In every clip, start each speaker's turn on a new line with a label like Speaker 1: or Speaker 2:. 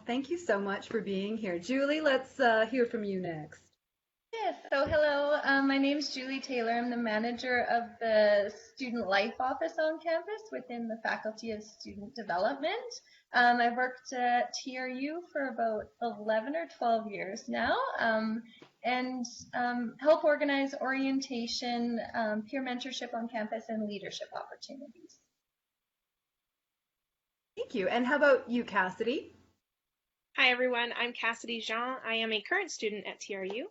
Speaker 1: thank you so much for being here. Julie, let's hear from you next.
Speaker 2: Yes, so hello, my name's Julie Taylor. I'm the manager of the Student Life office on campus within the Faculty of Student Development. I've worked at TRU for about 11 or 12 years now, and help organize orientation, peer mentorship on campus, and leadership opportunities.
Speaker 1: Thank you. And how about you, Cassidy?
Speaker 3: Hi everyone, I'm Cassidy Jean. I am a current student at TRU.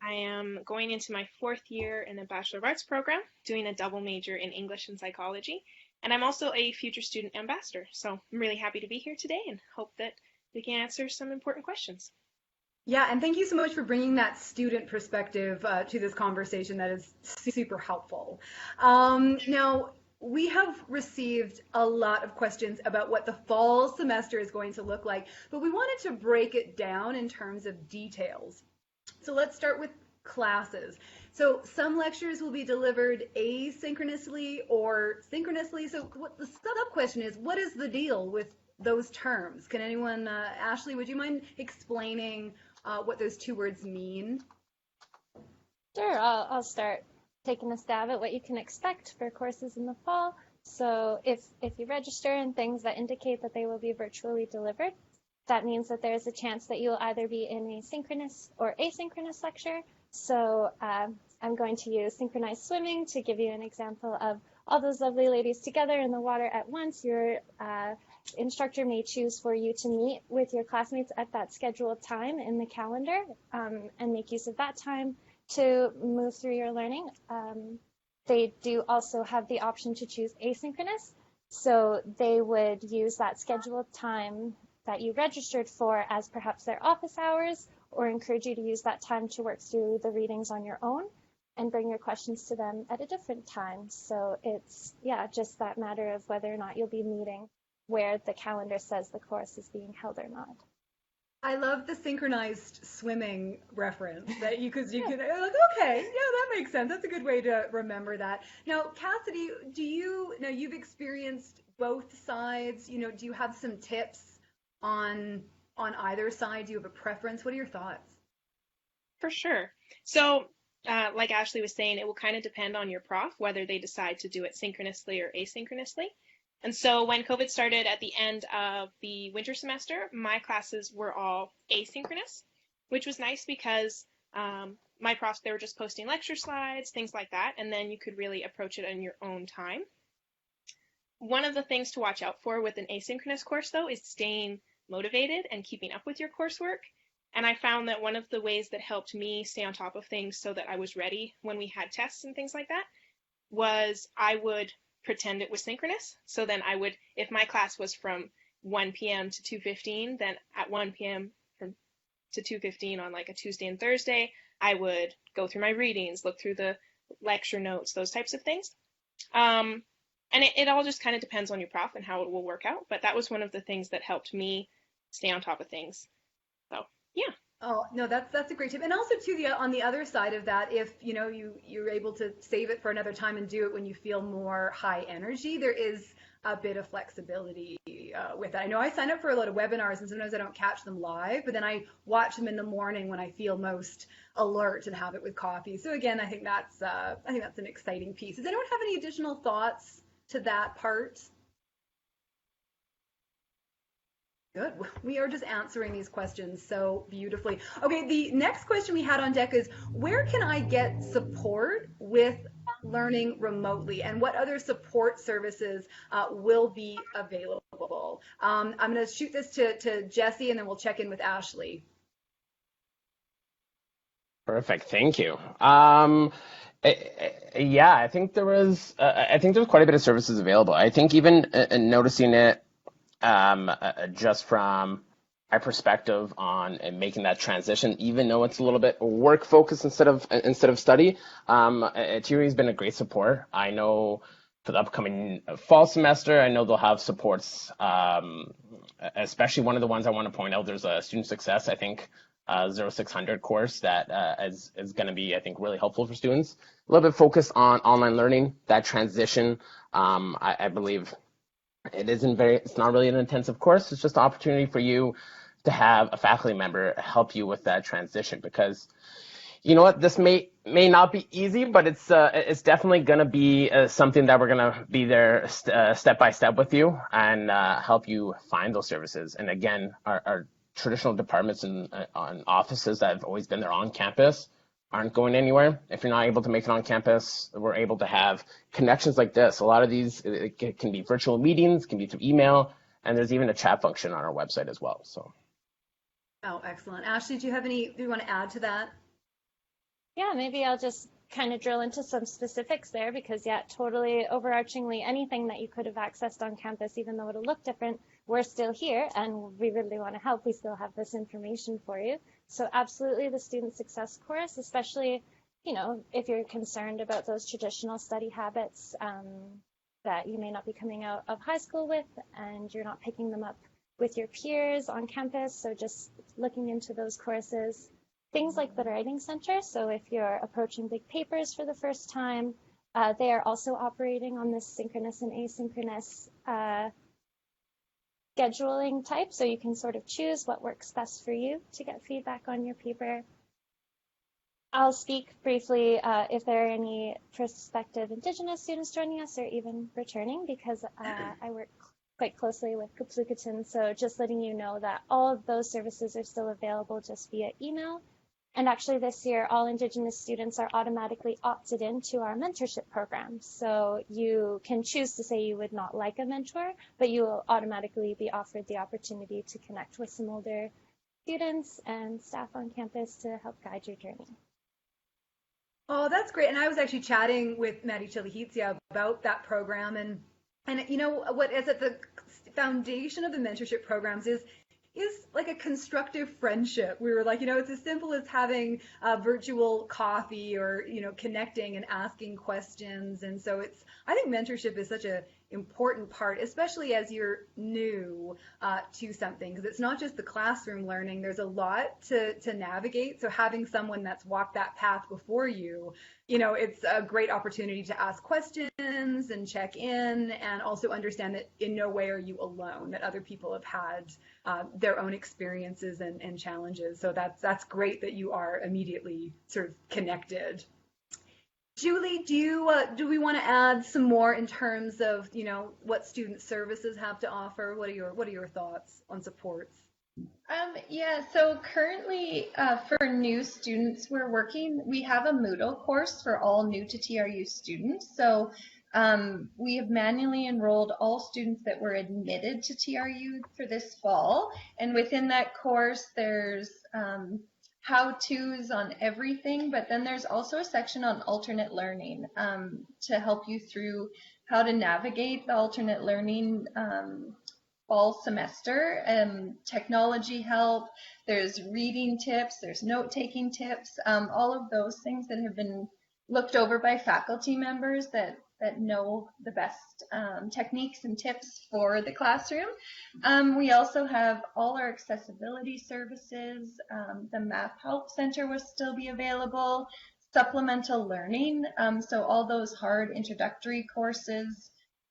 Speaker 3: I am going into my 4th year in the Bachelor of Arts program, doing a double major in English and psychology, and I'm also a future student ambassador. So I'm really happy to be here today and hope that we can answer some important questions.
Speaker 1: Yeah, and thank you so much for bringing that student perspective to this conversation. That is super helpful. Now, we have received a lot of questions about what the fall semester is going to look like, but we wanted to break it down in terms of details. So let's start with classes. So some lectures will be delivered asynchronously or synchronously. So what the sub question is, what is the deal with those terms? Can anyone, Ashley, would you mind explaining what those two words mean?
Speaker 4: Sure, I'll start taking a stab at what you can expect for courses in the fall. So if you register in things that indicate that they will be virtually delivered, that means that there's a chance that you'll either be in a synchronous or asynchronous lecture. So I'm going to use synchronized swimming to give you an example of all those lovely ladies together in the water at once. Your instructor may choose for you to meet with your classmates at that scheduled time in the calendar and make use of that time to move through your learning. They do also have the option to choose asynchronous. So they would use that scheduled time that you registered for as perhaps their office hours, or encourage you to use that time to work through the readings on your own and bring your questions to them at a different time. So it's, just that matter of whether or not you'll be meeting where the calendar says the course is being held or not.
Speaker 1: I love the synchronized swimming reference that you could, okay, yeah, that makes sense. That's a good way to remember that. Now, Cassidy, you've experienced both sides, do you have some tips on either side? Do you have a preference? What are your thoughts?
Speaker 3: For sure. So like Ashley was saying, it will kind of depend on your prof, whether they decide to do it synchronously or asynchronously. And so when COVID started at the end of the winter semester, my classes were all asynchronous, which was nice because my profs, they were just posting lecture slides, things like that, and then you could really approach it in your own time. One of the things to watch out for with an asynchronous course, though, is staying motivated and keeping up with your coursework. And I found that one of the ways that helped me stay on top of things so that I was ready when we had tests and things like that was I would pretend it was synchronous. So then I would, if my class was from 1 p.m. to 2:15, then at 1 p.m. to 2:15 on like a Tuesday and Thursday, I would go through my readings, look through the lecture notes, those types of things. And it all just kind of depends on your prof and how it will work out. But that was one of the things that helped me stay on top of things. So, yeah.
Speaker 1: Oh, no, that's a great tip. And also too, on the other side of that, if you're able to save it for another time and do it when you feel more high energy, there is a bit of flexibility with that. I know I sign up for a lot of webinars and sometimes I don't catch them live, but then I watch them in the morning when I feel most alert and have it with coffee. So again, I think that's an exciting piece. Does anyone have any additional thoughts to that part? Good. We are just answering these questions so beautifully. Okay, the next question we had on deck is, where can I get support with learning remotely, and what other support services will be available? I'm going to shoot this to Jesse, and then we'll check in with Ashley.
Speaker 5: Perfect. Thank you. Yeah, I think there was quite a bit of services available. I think even noticing it just from my perspective on making that transition, even though it's a little bit work focused instead of study, TRU has been a great support. I know for the upcoming fall semester, I know they'll have supports, especially one of the ones I want to point out. There's a student success, I think, 0600 course that is going to be, I think, really helpful for students. A little bit focused on online learning, that transition. I believe it's not really an intensive course. It's just an opportunity for you to have a faculty member help you with that transition, because you know what, this may not be easy, but it's definitely going to be something that we're going to be there step by step with you and help you find those services. And again, our traditional departments and on offices that have always been there on campus aren't going anywhere. If you're not able to make it on campus, we're able to have connections like this. A lot of these, it can be virtual meetings, can be through email, and there's even a chat function on our website as well. So.
Speaker 1: Oh, excellent. Ashley, do you want to add to that?
Speaker 4: Yeah, maybe I'll just kind of drill into some specifics there, because yeah, totally overarchingly, anything that you could have accessed on campus, even though it'll look different, we're still here and we really want to help. We still have this information for you. So absolutely the student success course, especially, if you're concerned about those traditional study habits that you may not be coming out of high school with, and you're not picking them up with your peers on campus. So just looking into those courses. Things like the Writing Center, so if you're approaching big papers for the first time, they are also operating on this synchronous and asynchronous scheduling type, so you can sort of choose what works best for you to get feedback on your paper. I'll speak briefly if there are any prospective Indigenous students joining us or even returning, because I work quite closely with Kapluketan, so just letting you know that all of those services are still available just via email. And actually this year, all Indigenous students are automatically opted into our mentorship program. So you can choose to say you would not like a mentor, but you will automatically be offered the opportunity to connect with some older students and staff on campus to help guide your journey.
Speaker 1: Oh, that's great. And I was actually chatting with Maddie Chilihitzia about that program. And you know what is at the foundation of the mentorship programs is like a constructive friendship. We were like, it's as simple as having a virtual coffee or, connecting and asking questions. And so I think mentorship is such a important part, especially as you're new to something, because it's not just the classroom learning. There's a lot to navigate. So having someone that's walked that path before you, it's a great opportunity to ask questions and check in, and also understand that in no way are you alone, that other people have had their own experiences and challenges. So that's great that you are immediately sort of connected. Julie, do we want to add some more in terms of what student services have to offer? What are your thoughts on supports?
Speaker 2: Yeah, so currently for new students, we have a Moodle course for all new-to-TRU students. So we have manually enrolled all students that were admitted to TRU for this fall. And within that course, there's how-tos on everything, but then there's also a section on alternate learning to help you through how to navigate the alternate learning fall semester, technology help, there's reading tips, there's note-taking tips, all of those things that have been looked over by faculty members that know the best techniques and tips for the classroom. We also have all our accessibility services. The Map Help Center will still be available. Supplemental learning, so all those hard introductory courses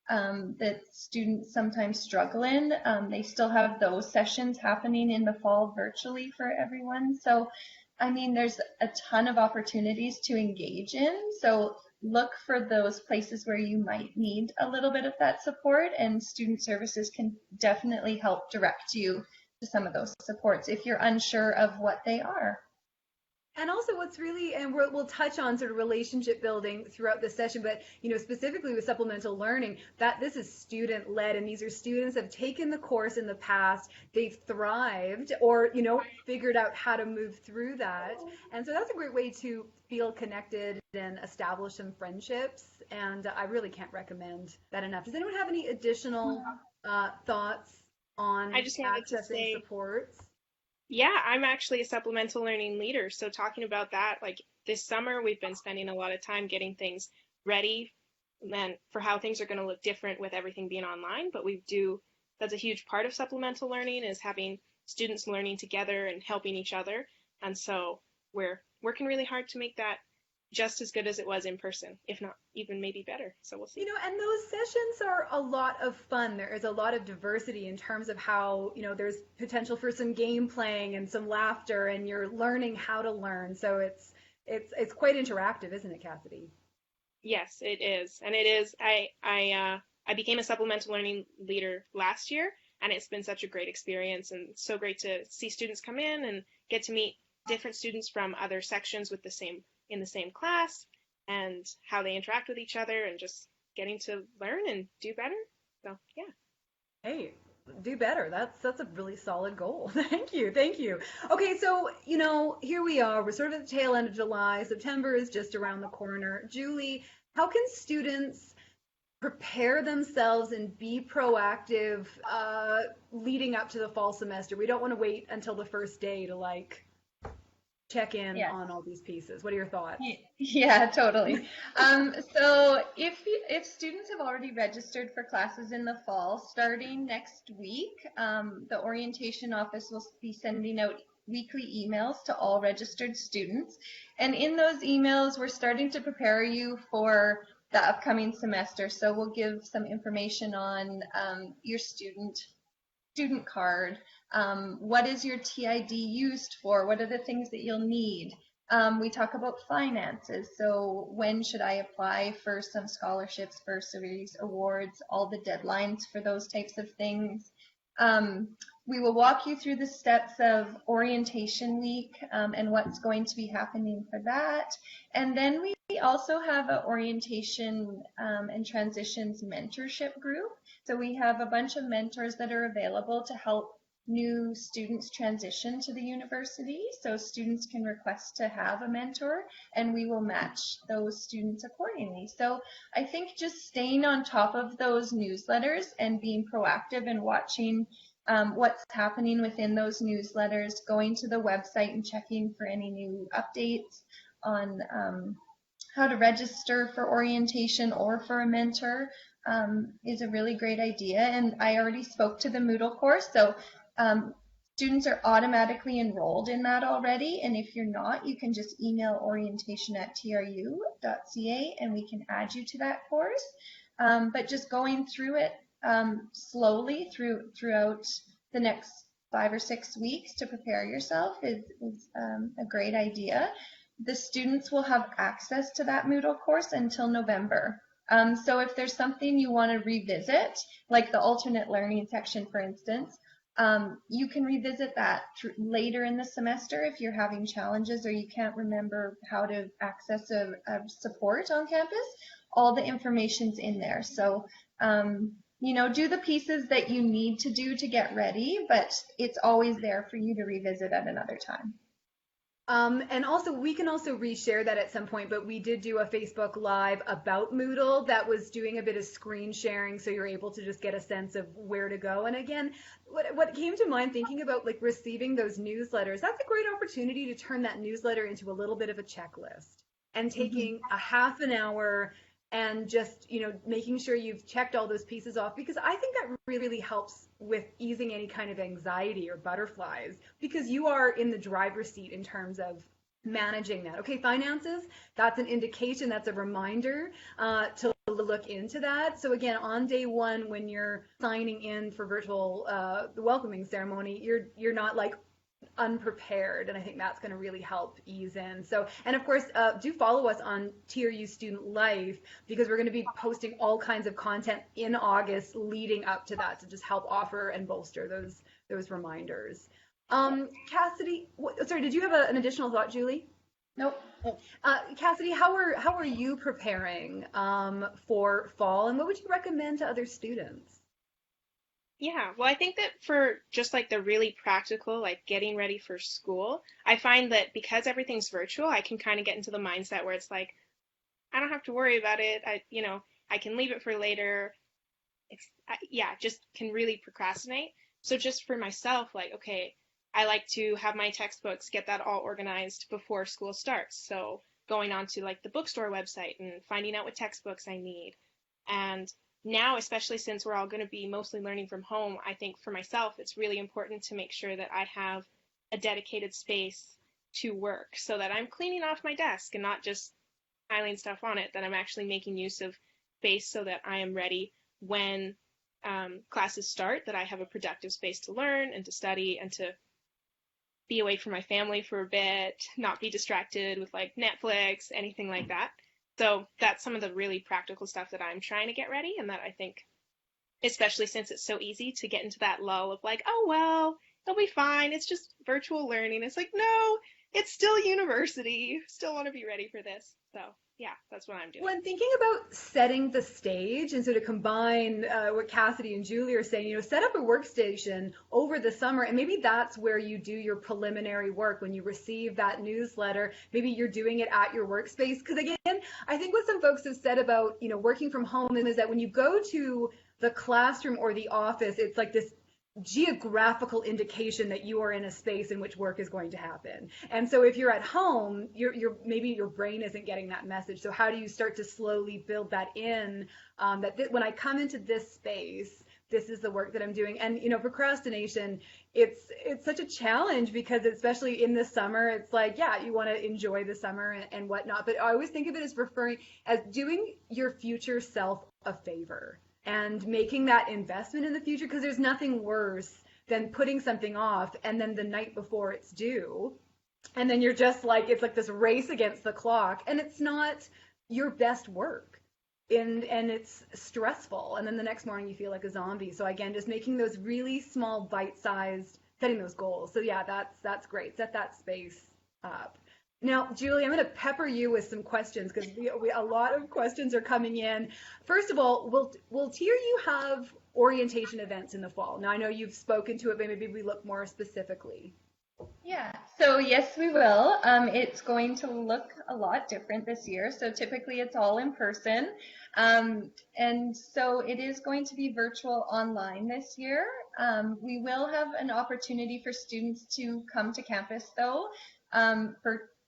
Speaker 2: that students sometimes struggle in, they still have those sessions happening in the fall virtually for everyone. So, I mean, there's a ton of opportunities to engage in. So look for those places where you might need a little bit of that support, and student services can definitely help direct you to some of those supports if you're unsure of what they are.
Speaker 1: And also what's really, and we'll touch on sort of relationship building throughout this session, but specifically with supplemental learning, that this is student led, and these are students that have taken the course in the past, they've thrived or figured out how to move through that. And so that's a great way to feel connected and establish some friendships, and I really can't recommend that enough. Does anyone have any additional thoughts on accessing supports?
Speaker 3: Yeah, I'm actually a supplemental learning leader. So talking about that, like this summer, we've been spending a lot of time getting things ready and for how things are going to look different with everything being online. But that's a huge part of supplemental learning, is having students learning together and helping each other. And so we're working really hard to make that just as good as it was in person, if not even maybe better. So we'll see.
Speaker 1: You know, and those sessions are a lot of fun. There is a lot of diversity in terms of how, you know, there's potential for some game playing and some laughter, and you're learning how to learn. So it's quite interactive, isn't it, Cassidy?
Speaker 3: Yes, it is. And it is, I became a supplemental learning leader last year, and it's been such a great experience, and so great to see students come in and get to meet different students from other sections in the same class, and how they interact with each other, and just getting to learn and do better. So yeah.
Speaker 1: Hey, do better. That's a really solid goal. Thank you. Thank you. Okay, so, you know, here we are. We're sort of at the tail end of July. September is just around the corner. Julie, how can students prepare themselves and be proactive leading up to the fall semester? We don't want to wait until the first day to like check in
Speaker 2: Yes.
Speaker 1: on all these pieces. What are your thoughts?
Speaker 2: Yeah, totally. So if students have already registered for classes in the fall, starting next week, the orientation office will be sending out weekly emails to all registered students. And in those emails, we're starting to prepare you for the upcoming semester. So we'll give some information on your student card. What is your TID used for? What are the things that you'll need? We talk about finances. So when should I apply for some scholarships, bursaries, awards, all the deadlines for those types of things. We will walk you through the steps of orientation week and what's going to be happening for that. And then we also have an orientation and transitions mentorship group. So we have a bunch of mentors that are available to help new students transition to the university. So students can request to have a mentor, and we will match those students accordingly. So I think just staying on top of those newsletters and being proactive and watching what's happening within those newsletters, going to the website and checking for any new updates on how to register for orientation or for a mentor is a really great idea. And I already spoke to the Moodle course, so students are automatically enrolled in that already. And if you're not, you can just email orientation@tru.ca and we can add you to that course. But just going through it slowly throughout the next 5 or 6 weeks to prepare yourself is a great idea. The students will have access to that Moodle course until November. So if there's something you want to revisit, like the alternate learning section, for instance, you can revisit that later in the semester if you're having challenges or you can't remember how to access a support on campus. All the information's in there. So, you know, do the pieces that you need to do to get ready, but it's always there for you to revisit at another time.
Speaker 1: And also, we can also reshare that at some point, but we did do a Facebook Live about Moodle that was doing a bit of screen sharing, so you're able to just get a sense of where to go. And again, what came to mind thinking about like receiving those newsletters, that's a great opportunity to turn that newsletter into a little bit of a checklist and taking a half an hour and just, you know, making sure you've checked all those pieces off, because I think that really helps with easing any kind of anxiety or butterflies, because you are in the driver's seat in terms of managing that. Okay, finances, that's an indication, that's a reminder to look into that. So again, on day one, when you're signing in for virtual the welcoming ceremony, you're not like unprepared, and I think that's going to really help ease in. So, and of course, do follow us on TRU Student Life, because we're going to be posting all kinds of content in August leading up to that to just help offer and bolster those reminders. Cassidy, sorry, did you have an additional thought, Julie?
Speaker 2: Nope.
Speaker 1: Cassidy, how are you preparing for fall, and what would you recommend to other students?
Speaker 3: Yeah, well, I think that for just like the really practical, like getting ready for school, I find that because everything's virtual, I can kind of get into the mindset where it's like, I don't have to worry about it. I can leave it for later. Just can really procrastinate. So just for myself, like, okay, I like to have my textbooks, get that all organized before school starts. So going on to like the Bookstore website and finding out what textbooks I need. And now, especially since we're all going to be mostly learning from home, I think for myself, it's really important to make sure that I have a dedicated space to work so that I'm cleaning off my desk and not just piling stuff on it, that I'm actually making use of space so that I am ready when classes start, that I have a productive space to learn and to study and to be away from my family for a bit, not be distracted with like Netflix, anything like that. So that's some of the really practical stuff that I'm trying to get ready, and that I think, especially since it's so easy to get into that lull of like, oh, well, it'll be fine. It's just virtual learning. It's like, no, it's still university. Still want to be ready for this. So yeah, that's what I'm doing.
Speaker 1: When thinking about setting the stage, and so to combine what Cassidy and Julie are saying, set up a workstation over the summer, and maybe that's where you do your preliminary work when you receive that newsletter. Maybe you're doing it at your workspace. Because again, I think what some folks have said about working from home is that when you go to the classroom or the office, it's like this geographical indication that you are in a space in which work is going to happen. And so if you're at home, maybe your brain isn't getting that message. So how do you start to slowly build that in, when I come into this space, this is the work that I'm doing? And procrastination, it's such a challenge, because especially in the summer, it's like, yeah, you want to enjoy the summer and whatnot, but I always think of it as doing your future self a favor and making that investment in the future, because there's nothing worse than putting something off and then the night before it's due, and then you're just like, it's like this race against the clock, and it's not your best work, and it's stressful, and then the next morning you feel like a zombie. So again, just making those really small bite-sized, setting those goals. So yeah, that's great. Set that space up. Now, Julie, I'm going to pepper you with some questions, because a lot of questions are coming in. First of all, will TRU have orientation events in the fall? Now, I know you've spoken to it, but maybe we look more specifically.
Speaker 2: Yeah, so yes, we will. It's going to look a lot different this year. So typically it's all in person. And so it is going to be virtual online this year. We will have an opportunity for students to come to campus, though.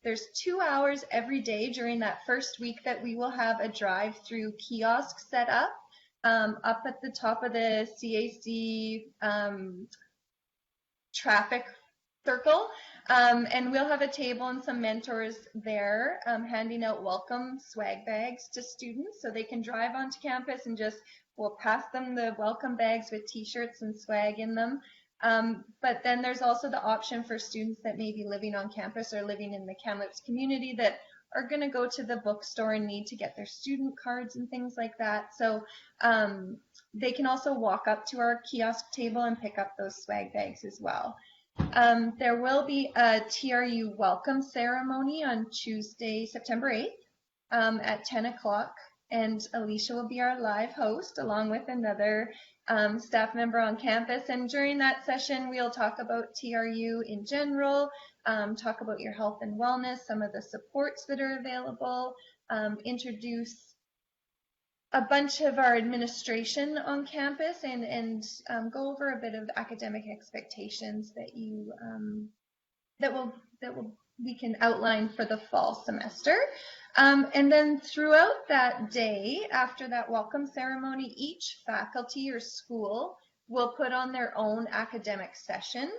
Speaker 2: There's 2 hours every day during that first week that we will have a drive-through kiosk set up at the top of the CAC traffic circle, and we'll have a table and some mentors there handing out welcome swag bags to students, so they can drive onto campus and we'll pass them the welcome bags with t-shirts and swag in them. But then there's also the option for students that may be living on campus or living in the Kamloops community that are going to go to the bookstore and need to get their student cards and things like that. So they can also walk up to our kiosk table and pick up those swag bags as well. There will be a TRU welcome ceremony on Tuesday, September 8th at 10 o'clock. And Alicia will be our live host, along with another staff member on campus. And during that session, we'll talk about TRU in general, talk about your health and wellness, some of the supports that are available, introduce a bunch of our administration on campus, and go over a bit of academic expectations that we can outline for the fall semester. And then throughout that day, after that welcome ceremony, each faculty or school will put on their own academic session.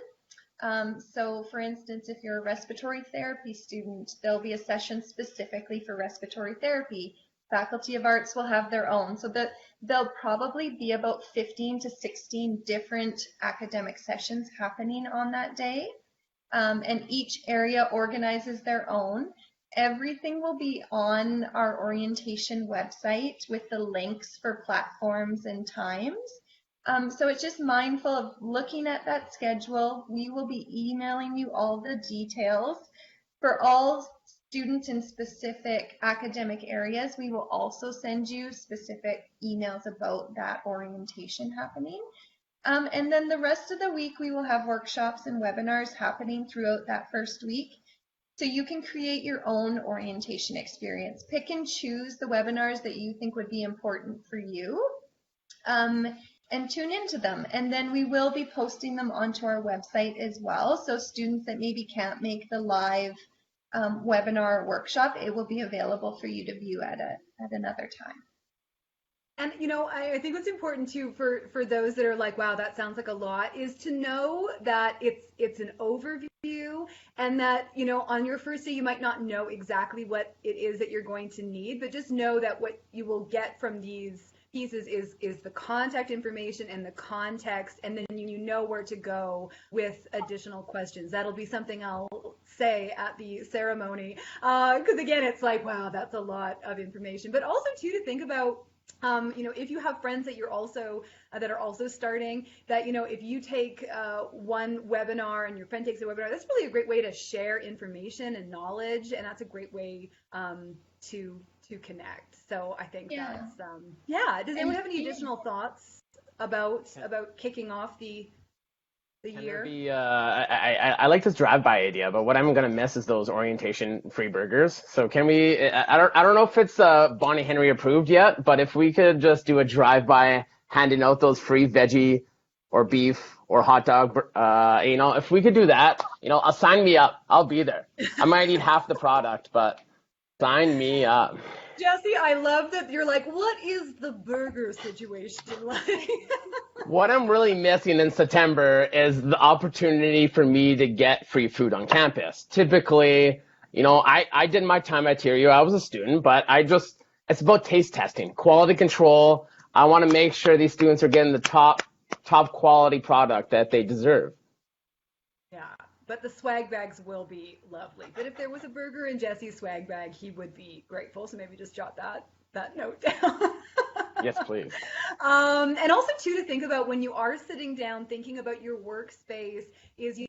Speaker 2: So for instance, if you're a respiratory therapy student, there'll be a session specifically for respiratory therapy. Faculty of Arts will have their own. So that there'll probably be about 15 to 16 different academic sessions happening on that day. And each area organizes their own. Everything will be on our orientation website with the links for platforms and times. So it's just mindful of looking at that schedule. We will be emailing you all the details. For all students in specific academic areas, we will also send you specific emails about that orientation happening. And then the rest of the week, we will have workshops and webinars happening throughout that first week. So you can create your own orientation experience. Pick and choose the webinars that you think would be important for you, and tune into them. And then we will be posting them onto our website as well. So students that maybe can't make the live webinar or workshop, it will be available for you to view at another time.
Speaker 1: And I think what's important too for those that are like, wow, that sounds like a lot, is to know that it's an overview, and that on your first day you might not know exactly what it is that you're going to need, but just know that what you will get from these pieces is the contact information and the context, and then you know where to go with additional questions. That'll be something I'll say at the ceremony, because again, it's like, wow, that's a lot of information, but also too to think about. If you have friends that that are also starting, that if you take one webinar and your friend takes a webinar, that's really a great way to share information and knowledge, and that's a great way to connect. So I think that's Does anyone have any additional thoughts about kicking off the year?
Speaker 5: I like this drive-by idea, but what I'm gonna miss is those orientation free burgers. So can we? I don't know if it's Bonnie Henry approved yet, but if we could just do a drive-by handing out those free veggie or beef or hot dog, if we could do that, sign me up. I'll be there. I might eat half the product, but sign me up.
Speaker 1: Jesse, I love that you're like, what is the burger situation like?
Speaker 5: What I'm really missing in September is the opportunity for me to get free food on campus. Typically, I did my time at TRU. I was a student, but it's about taste testing, quality control. I want to make sure these students are getting the top quality product that they deserve.
Speaker 1: Yeah, but the swag bags will be lovely. But if there was a burger in Jesse's swag bag, he would be grateful. So maybe just jot that note down.
Speaker 5: Yes, please.
Speaker 1: And also too, to think about when you are sitting down thinking about your workspace is,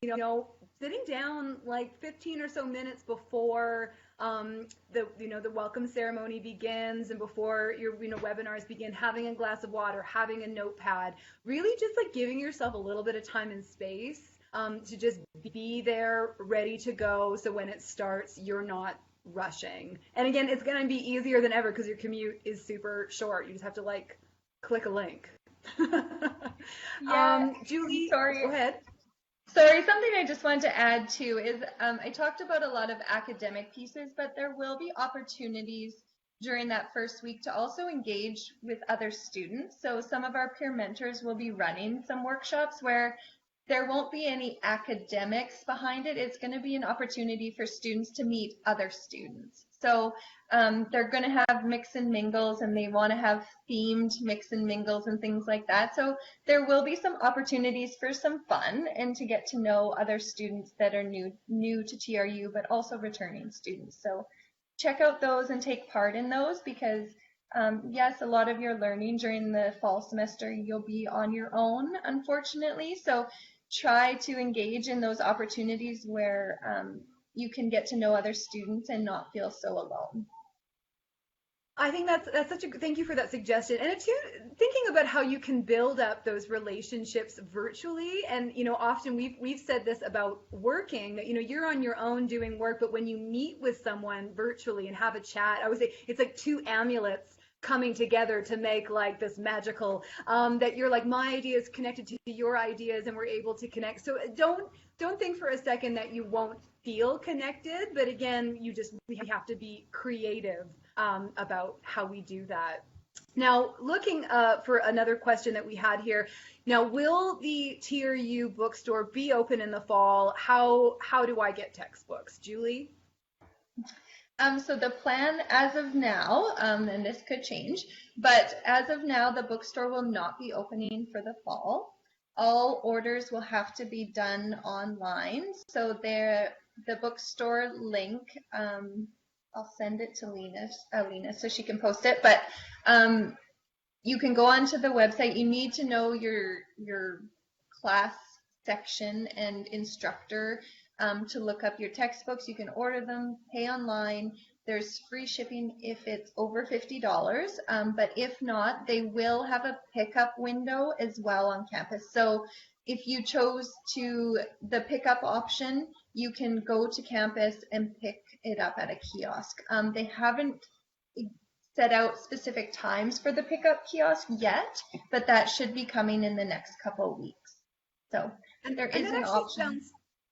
Speaker 1: sitting down like 15 or so minutes before the welcome ceremony begins and before your webinars begin, having a glass of water, having a notepad, really just like giving yourself a little bit of time and space to just be there, ready to go. So when it starts, you're not rushing. And again, it's going to be easier than ever because your commute is super short. You just have to click a link. Julie,
Speaker 2: sorry.
Speaker 1: Go ahead.
Speaker 2: Sorry, something I just wanted to add too is I talked about a lot of academic pieces, but there will be opportunities during that first week to also engage with other students. So some of our peer mentors will be running some workshops where there won't be any academics behind it. It's going to be an opportunity for students to meet other students. So they're going to have mix and mingles, and they want to have themed mix and mingles and things like that. So there will be some opportunities for some fun and to get to know other students that are new to TRU, but also returning students. So check out those and take part in those, because yes, a lot of your learning during the fall semester you'll be on your own, unfortunately. So try to engage in those opportunities where you can get to know other students and not feel so alone.
Speaker 1: I think that's such a thank you for that suggestion. And too, thinking about how you can build up those relationships virtually. And often we've said this about working, that you're on your own doing work, but when you meet with someone virtually and have a chat, I would say it's like two amulets coming together to make like this magical that you're like, my idea is connected to your ideas and we're able to connect. So don't think for a second that you won't feel connected, but again, we have to be creative about how we do that. Now, looking for another question that we had here. Now, will the TRU bookstore be open in the fall? How do I get textbooks? Julie?
Speaker 2: So the plan as of now, and this could change, but as of now, the bookstore will not be opening for the fall. All orders will have to be done online. So the bookstore link, I'll send it to Lena so she can post it, but you can go onto the website. You need to know your class section and instructor to look up your textbooks. You can order them, pay online. There's free shipping if it's over $50, but if not, they will have a pickup window as well on campus. So if you chose the pickup option, you can go to campus and pick it up at a kiosk. They haven't set out specific times for the pickup kiosk yet, but that should be coming in the next couple of weeks. So there is an option.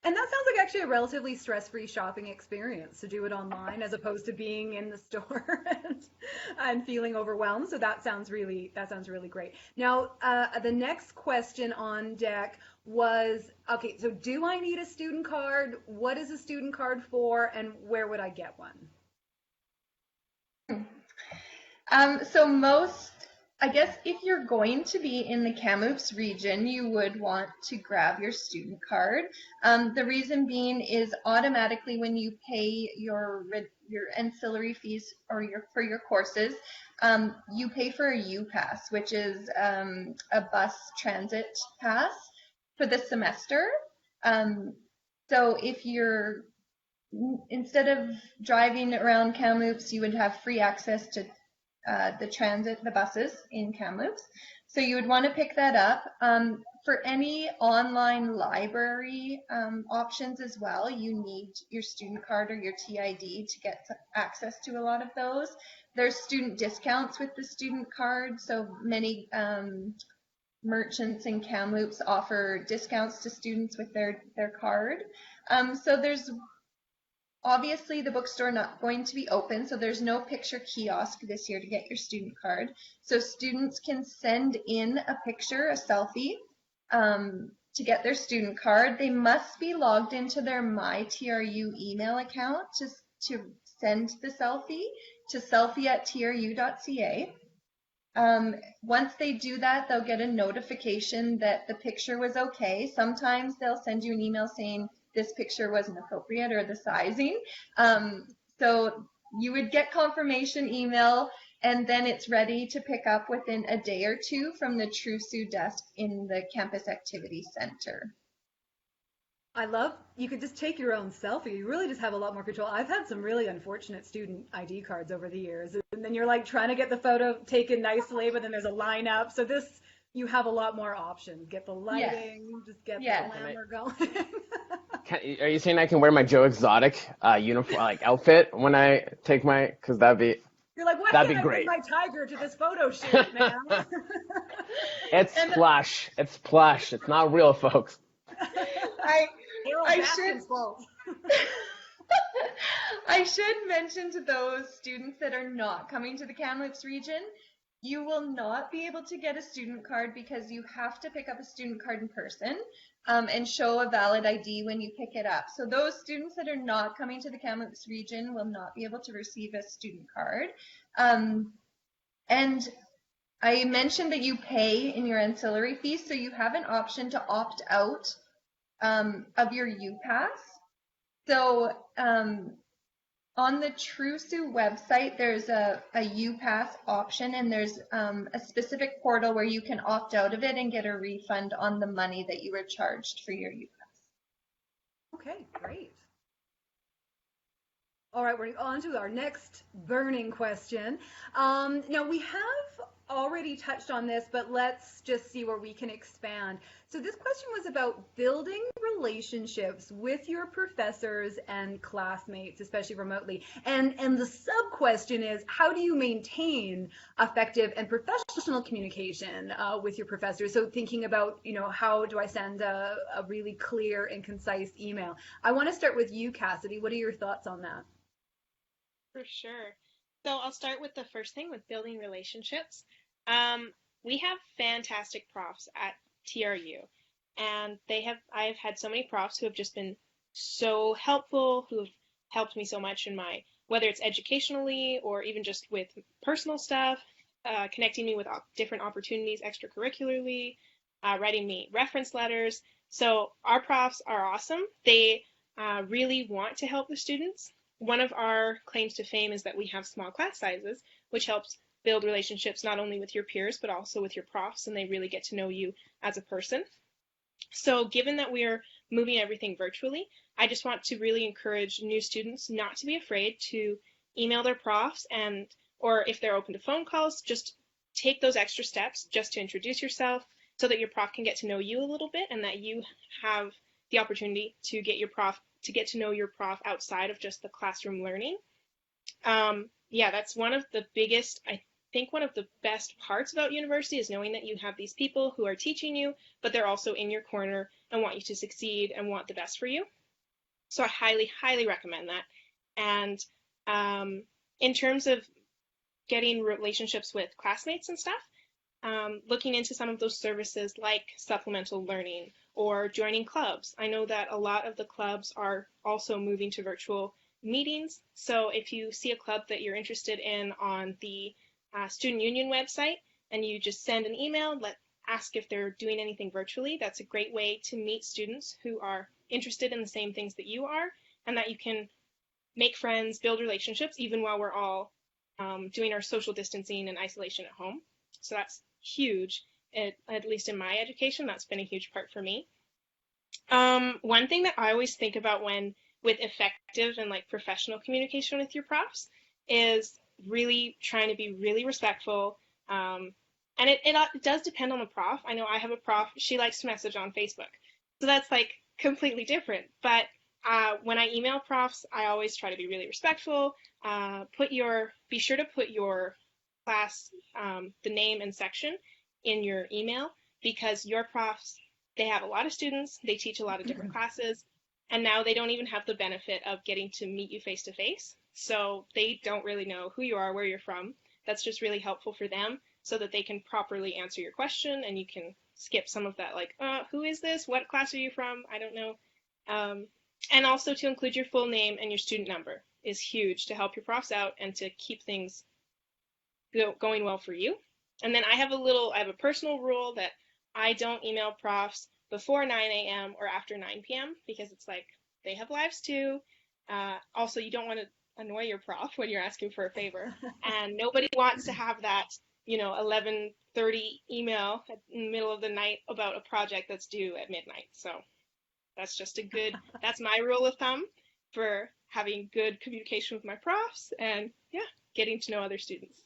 Speaker 1: And that sounds like actually a relatively stress-free shopping experience to do it online as opposed to being in the store and feeling overwhelmed. So that sounds really great. Now, the next question on deck was, okay, so do I need a student card? What is a student card for, and where would I get one?
Speaker 2: So most, I guess if you're going to be in the Kamloops region, you would want to grab your student card. The reason being is automatically when you pay your ancillary fees or for your courses, you pay for a U-Pass, which is a bus transit pass for the semester. So if you're, instead of driving around Kamloops, you would have free access to the buses in Kamloops. So you would want to pick that up. For any online library options as well, you need your student card or your TID to get access to a lot of those. There's student discounts with the student card, so many merchants in Kamloops offer discounts to students with their card. So there's obviously the bookstore not going to be open, so there's no picture kiosk this year to get your student card. So students can send in a picture, a selfie, to get their student card. They must be logged into their MyTRU email account to send the selfie to selfie@tru.ca. Once they do that, they'll get a notification that the picture was okay. Sometimes they'll send you an email saying this picture wasn't appropriate or the sizing. So you would get confirmation email, and then it's ready to pick up within a day or two from the TRU desk in the Campus Activity Center.
Speaker 1: I love, you could just take your own selfie. You really just have a lot more control. I've had some really unfortunate student ID cards over the years, and then you're like trying to get the photo taken nicely, but then there's a lineup. So this, you have a lot more options. Get the lighting, just get the glamour going.
Speaker 5: Are you saying I can wear my Joe Exotic uniform, like outfit, when I take my? Because that'd be.
Speaker 1: You're like, why
Speaker 5: that'd
Speaker 1: can't
Speaker 5: be great.
Speaker 1: I bring my tiger to this photo shoot, man?
Speaker 5: It's plush. It's plush. It's not real, folks.
Speaker 2: I should mention to those students that are not coming to the Kamloops region, you will not be able to get a student card because you have to pick up a student card in person and show a valid ID when you pick it up. So those students that are not coming to the Kamloops region will not be able to receive a student card. And I mentioned that you pay in your ancillary fees, so you have an option to opt out of your U-Pass. So on the TRU website, there's a U-Pass option, and there's a specific portal where you can opt out of it and get a refund on the money that you were charged for your U-Pass.
Speaker 1: Okay, great. All right, we're on to our next burning question. Now, we have already touched on this, but let's just see where we can expand. So this question was about building relationships with your professors and classmates, especially remotely. And the sub-question is, how do you maintain effective and professional communication with your professors? So thinking about, how do I send a really clear and concise email? I want to start with you, Cassidy. What are your thoughts on that?
Speaker 3: For sure. So I'll start with the first thing, with building relationships. We have fantastic profs at TRU, and I've had so many profs who have just been so helpful, who have helped me so much in whether it's educationally or even just with personal stuff, connecting me with different opportunities extracurricularly, writing me reference letters. So our profs are awesome. They really want to help the students. One of our claims to fame is that we have small class sizes, which helps build relationships not only with your peers, but also with your profs, and they really get to know you as a person. So given that we're moving everything virtually, I just want to really encourage new students not to be afraid to email their profs, or if they're open to phone calls, just take those extra steps just to introduce yourself so that your prof can get to know you a little bit, and that you have the opportunity to get to know your prof outside of just the classroom learning. That's one of the biggest, I think one of the best parts about university is knowing that you have these people who are teaching you, but they're also in your corner and want you to succeed and want the best for you. So I highly, highly recommend that. And in terms of getting relationships with classmates and stuff, looking into some of those services like supplemental learning or joining clubs. I know that a lot of the clubs are also moving to virtual meetings. So if you see a club that you're interested in on the Student Union website and you just send an email, ask if they're doing anything virtually, that's a great way to meet students who are interested in the same things that you are, and that you can make friends, build relationships, even while we're all doing our social distancing and isolation at home. So that's huge, at least in my education. That's been a huge part for me. One thing that I always think about with effective and like professional communication with your profs is really trying to be really respectful. And it does depend on the prof. I know I have a prof, she likes to message on Facebook. So that's like completely different. But when I email profs, I always try to be really respectful. Be sure to put your class, the name and section in your email, because your profs, they have a lot of students, they teach a lot of different classes, and now they don't even have the benefit of getting to meet you face to face. So they don't really know who you are, where you're from. That's just really helpful for them so that they can properly answer your question, and you can skip some of that, like, who is this? What class are you from? I don't know. And also to include your full name and your student number is huge to help your profs out and to keep things going well for you. And then I have a personal rule that I don't email profs before 9 a.m. or after 9 p.m. because it's like they have lives too. Also, you don't want to annoy your prof when you're asking for a favor, and nobody wants to have that 11:30 email in the middle of the night about a project that's due at midnight. So that's just that's my rule of thumb for having good communication with my profs and getting to know other students.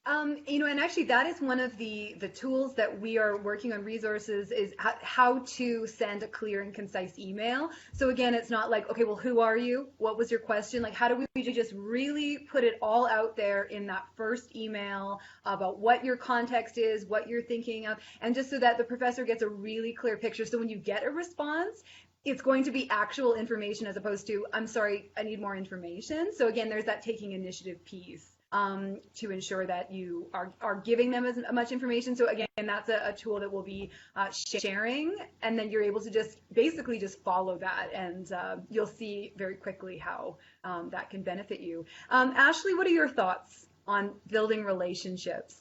Speaker 1: And actually that is one of the tools that we are working on resources is how to send a clear and concise email. So again, it's not like, okay, well, who are you? What was your question? Like, how do we just really put it all out there in that first email about what your context is, what you're thinking of, and just so that the professor gets a really clear picture. So when you get a response, it's going to be actual information as opposed to, I'm sorry, I need more information. So again, there's that taking initiative piece. To ensure that you are giving them as much information. So again, that's a tool that we'll be sharing, and then you're able to just follow that, and you'll see very quickly how that can benefit you. Ashley, what are your thoughts on building relationships?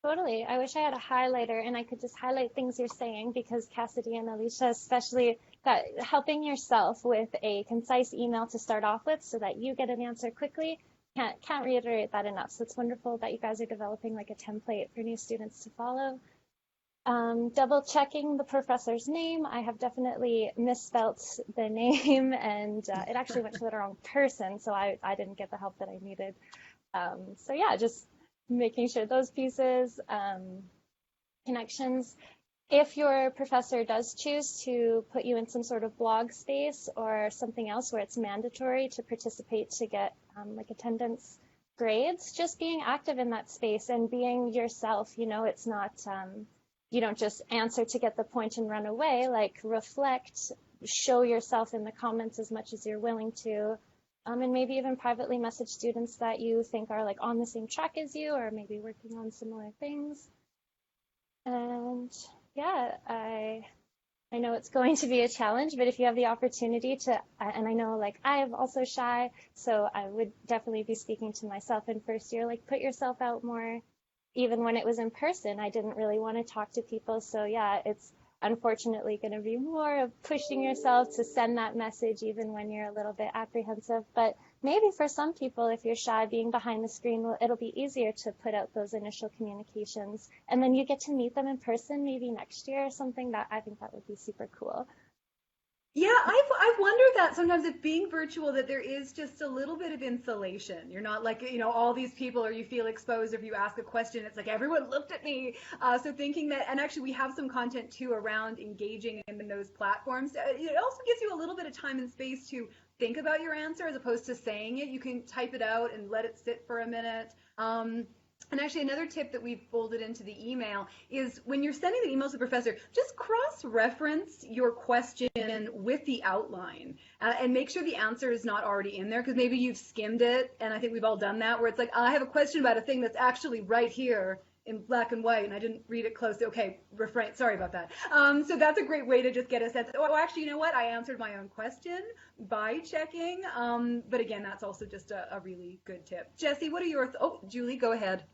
Speaker 4: Totally. I wish I had a highlighter and I could just highlight things you're saying, because Cassidy and Alicia, especially that helping yourself with a concise email to start off with so that you get an answer quickly. Can't reiterate that enough. So it's wonderful that you guys are developing like a template for new students to follow. Double checking the professor's name. I have definitely misspelt the name, and it actually went to the wrong person, so I didn't get the help that I needed. So yeah, just making sure those pieces, connections. If your professor does choose to put you in some sort of blog space or something else where it's mandatory to participate to get like attendance grades, just being active in that space and being yourself. It's not, you don't just answer to get the point and run away. Like, reflect, show yourself in the comments as much as you're willing to, and maybe even privately message students that you think are like on the same track as you or maybe working on similar things. And yeah, I know it's going to be a challenge, but if you have the opportunity to, and I know like I am also shy, so I would definitely be speaking to myself in first year, like put yourself out more. Even when it was in person, I didn't really want to talk to people. So yeah, it's unfortunately going to be more of pushing yourself to send that message even when you're a little bit apprehensive. But maybe for some people, if you're shy, being behind the screen, it'll be easier to put out those initial communications. And then you get to meet them in person maybe next year or something. That I think that would be super cool.
Speaker 1: Yeah, I've wondered that sometimes, if being virtual, that there is just a little bit of insulation. You're not like, all these people, or you feel exposed if you ask a question. It's like, everyone looked at me. So thinking that, and actually we have some content too around engaging in those platforms. It also gives you a little bit of time and space to think about your answer as opposed to saying it. You can type it out and let it sit for a minute. And actually, another tip that we've folded into the email is when you're sending the email to the professor, just cross-reference your question with the outline and make sure the answer is not already in there, because maybe you've skimmed it, and I think we've all done that, where it's like, I have a question about a thing that's actually right here in black and white, and I didn't read it closely. Okay, refrain. Sorry about that. So that's a great way to just get a sense. Oh, actually, you know what? I answered my own question by checking. But again, that's also just a really good tip. Jessie, what are your? Oh, Julie, go ahead.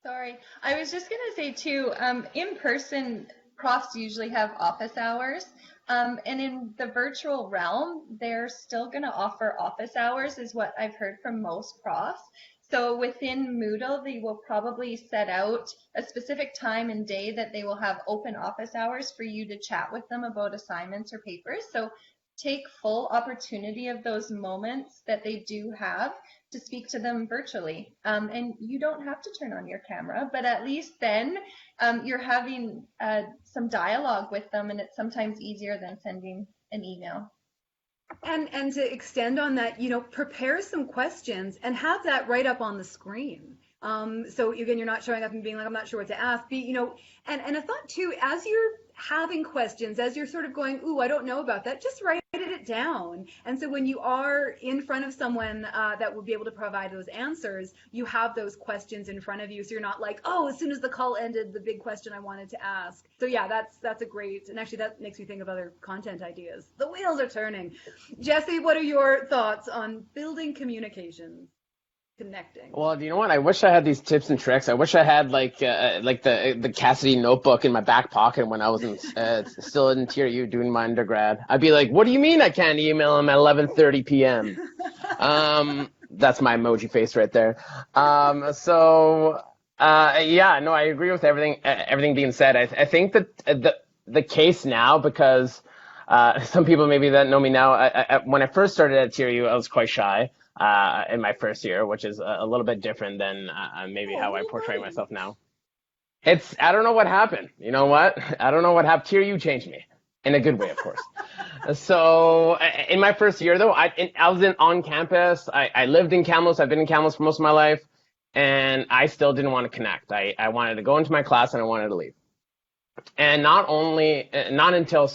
Speaker 2: Sorry, I was just going to say too, in-person profs usually have office hours, and in the virtual realm, they're still going to offer office hours is what I've heard from most profs. So within Moodle, they will probably set out a specific time and day that they will have open office hours for you to chat with them about assignments or papers. So take full opportunity of those moments that they do have to speak to them virtually. And you don't have to turn on your camera, but at least then you're having some dialogue with them, and it's sometimes easier than sending an email.
Speaker 1: And to extend on that, prepare some questions and have that right up on the screen. So again, you're not showing up and being like, I'm not sure what to ask. And a thought too, as you're having questions, as you're sort of going, ooh, I don't know about that, just write it down. And so when you are in front of someone that will be able to provide those answers, you have those questions in front of you. So you're not like, oh, as soon as the call ended, the big question I wanted to ask. So yeah, that's a great, and actually that makes me think of other content ideas. The wheels are turning. Jessie, what are your thoughts on building communications? Connecting.
Speaker 5: Well, you know what? I wish I had these tips and tricks. I wish I had like the Cassidy notebook in my back pocket when I was still in TRU doing my undergrad. I'd be like, "What do you mean I can't email him at 11:30 p.m.?" That's my emoji face right there. Yeah, no, I agree with everything being said. I think that the case now, because some people maybe that know me now, when I first started at TRU, I was quite shy. In my first year, which is a little bit different than maybe how I portray myself now. I don't know what happened. You know what? I don't know what happened. TRU changed me in a good way, of course. So in my first year, though, I was on campus. I lived in Kamloops. I've been in Kamloops for most of my life, and I still didn't want to connect. I wanted to go into my class and I wanted to leave. And not until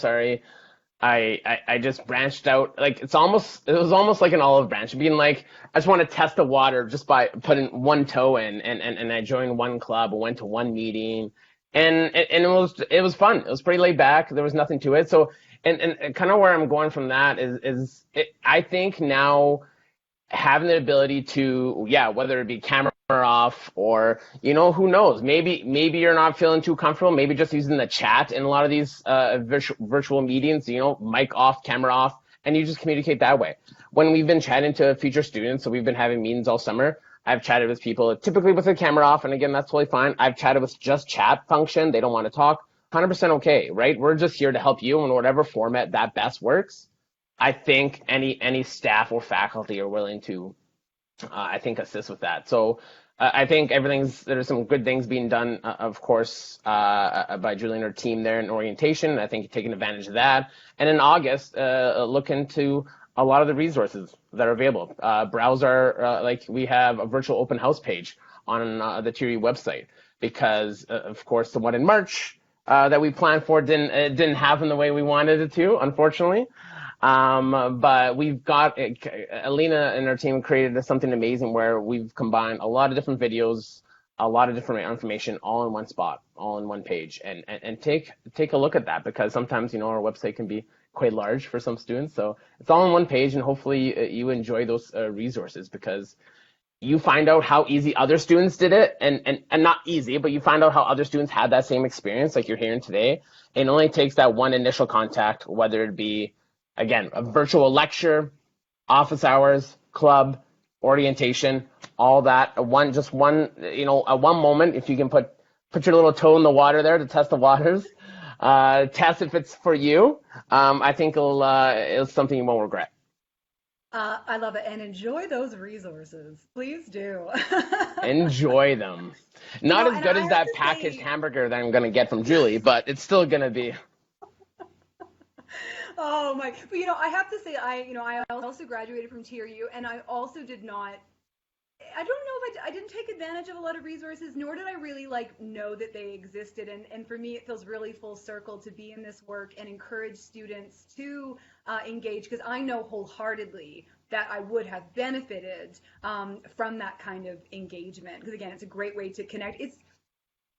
Speaker 5: I just branched out. Like it was almost like an olive branch, being like, I just want to test the water just by putting one toe in, and I joined one club, went to one meeting, and it was fun. It was pretty laid back. There was nothing to it. So and kind of where I'm going from that is I think now having the ability to, whether it be camera off or, who knows, maybe you're not feeling too comfortable, maybe just using the chat in a lot of these virtual meetings, mic off, camera off, and you just communicate that way. When we've been chatting to future students, so we've been having meetings all summer, I've chatted with people typically with the camera off, and again, that's totally fine. I've chatted with just chat function. They don't want to talk. 100% okay, right? We're just here to help you in whatever format that best works. I think any staff or faculty are willing to, I think, assist with that. So I think there's some good things being done, of course, by Julie and her team there in orientation. I think you're taking advantage of that. And in August, look into a lot of the resources that are available. Browse we have a virtual open house page on the TRU website, because, of course, the one in March that we planned for didn't happen the way we wanted it to, unfortunately. But we've got, Alina and her team created something amazing where we've combined a lot of different videos, a lot of different information all in one spot, all in one page, and take a look at that, because sometimes, our website can be quite large for some students. So it's all on one page, and hopefully you enjoy those resources, because you find out how easy other students did it, and not easy, but you find out how other students had that same experience like you're hearing today. It only takes that one initial contact, whether it be, again, a virtual lecture, office hours, club, orientation, all that. One moment, if you can put your little toe in the water there to test the waters, test if it's for you. I think it's something you won't regret.
Speaker 1: I love it, and enjoy those resources. Please do.
Speaker 5: Enjoy them. Not as good as that packaged hamburger that I'm going to get from Julie, but it's still going to be.
Speaker 1: Oh my! But I have to say, I also graduated from TRU, and I also did not I don't know if I didn't take advantage of a lot of resources, nor did I really like know that they existed. And for me, it feels really full circle to be in this work and encourage students to engage, because I know wholeheartedly that I would have benefited from that kind of engagement. Because again, it's a great way to connect. It's,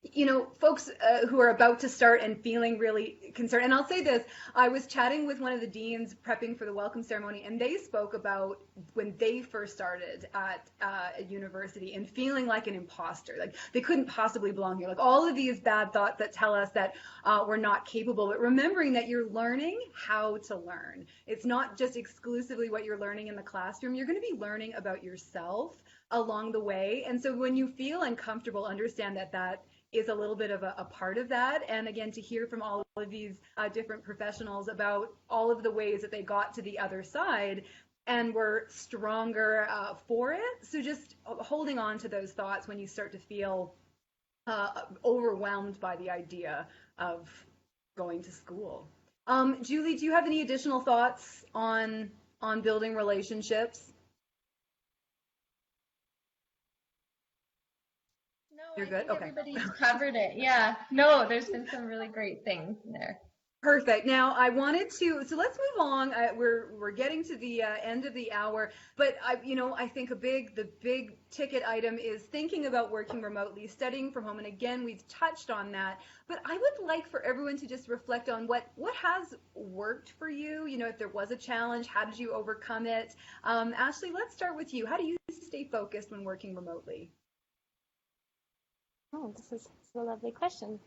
Speaker 1: you know, folks who are about to start and feeling really concerned. And I'll say this, I was chatting with one of the deans prepping for the welcome ceremony, and they spoke about when they first started at a university and feeling like an imposter, like they couldn't possibly belong here, like all of these bad thoughts that tell us that we're not capable, but remembering that you're learning how to learn. It's not just exclusively what you're learning in the classroom. You're going to be learning about yourself along the way. And so when you feel uncomfortable, understand that that is a little bit of a part of that. And again, to hear from all of these different professionals about all of the ways that they got to the other side and were stronger for it. So just holding on to those thoughts when you start to feel overwhelmed by the idea of going to school. Julie, do you have any additional thoughts on building relationships?
Speaker 2: No,
Speaker 1: You're good? Okay.
Speaker 2: Everybody's covered it. Yeah. No, there's been some really great things in there.
Speaker 1: Perfect. Now I wanted to, so let's move along. We're getting to the end of the hour, but I think the big ticket item is thinking about working remotely, studying from home. And again, we've touched on that, but I would like for everyone to just reflect on what has worked for you. You know, if there was a challenge, how did you overcome it? Ashley, let's start with you. How do you stay focused when working remotely?
Speaker 4: Oh, this is a lovely question.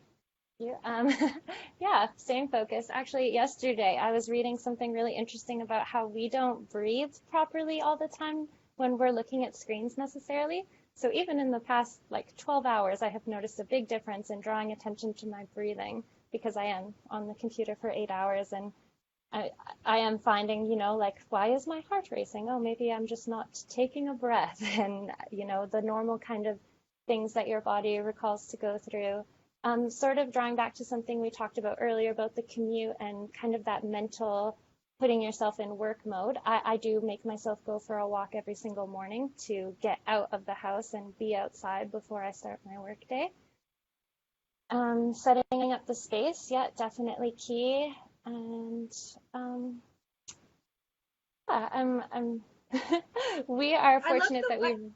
Speaker 4: Yeah, staying focused. Actually, yesterday I was reading something really interesting about how we don't breathe properly all the time when we're looking at screens necessarily. So even in the past like 12 hours, I have noticed a big difference in drawing attention to my breathing because I am on the computer for 8 hours, and I am finding, like, why is my heart racing? Oh, maybe I'm just not taking a breath, and, the normal kind of things that your body recalls to go through. Sort of drawing back to something we talked about earlier about the commute and kind of that mental putting yourself in work mode. I do make myself go for a walk every single morning to get out of the house and be outside before I start my work day. Setting up the space, yeah, definitely key. And yeah, I'm we are fortunate that we've.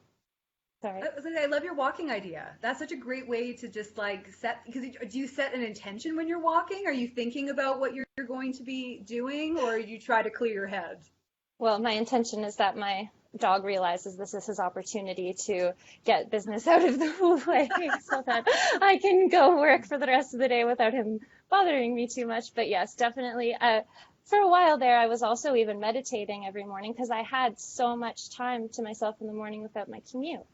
Speaker 4: Sorry.
Speaker 1: I love your walking idea. That's such a great way to just like set, because do you set an intention when you're walking? Are you thinking about what you're going to be doing, or do you try to clear your head?
Speaker 4: Well, my intention is that my dog realizes this is his opportunity to get business out of the way so that I can go work for the rest of the day without him bothering me too much. But yes, definitely. For a while there, I was also even meditating every morning because I had so much time to myself in the morning without my commute.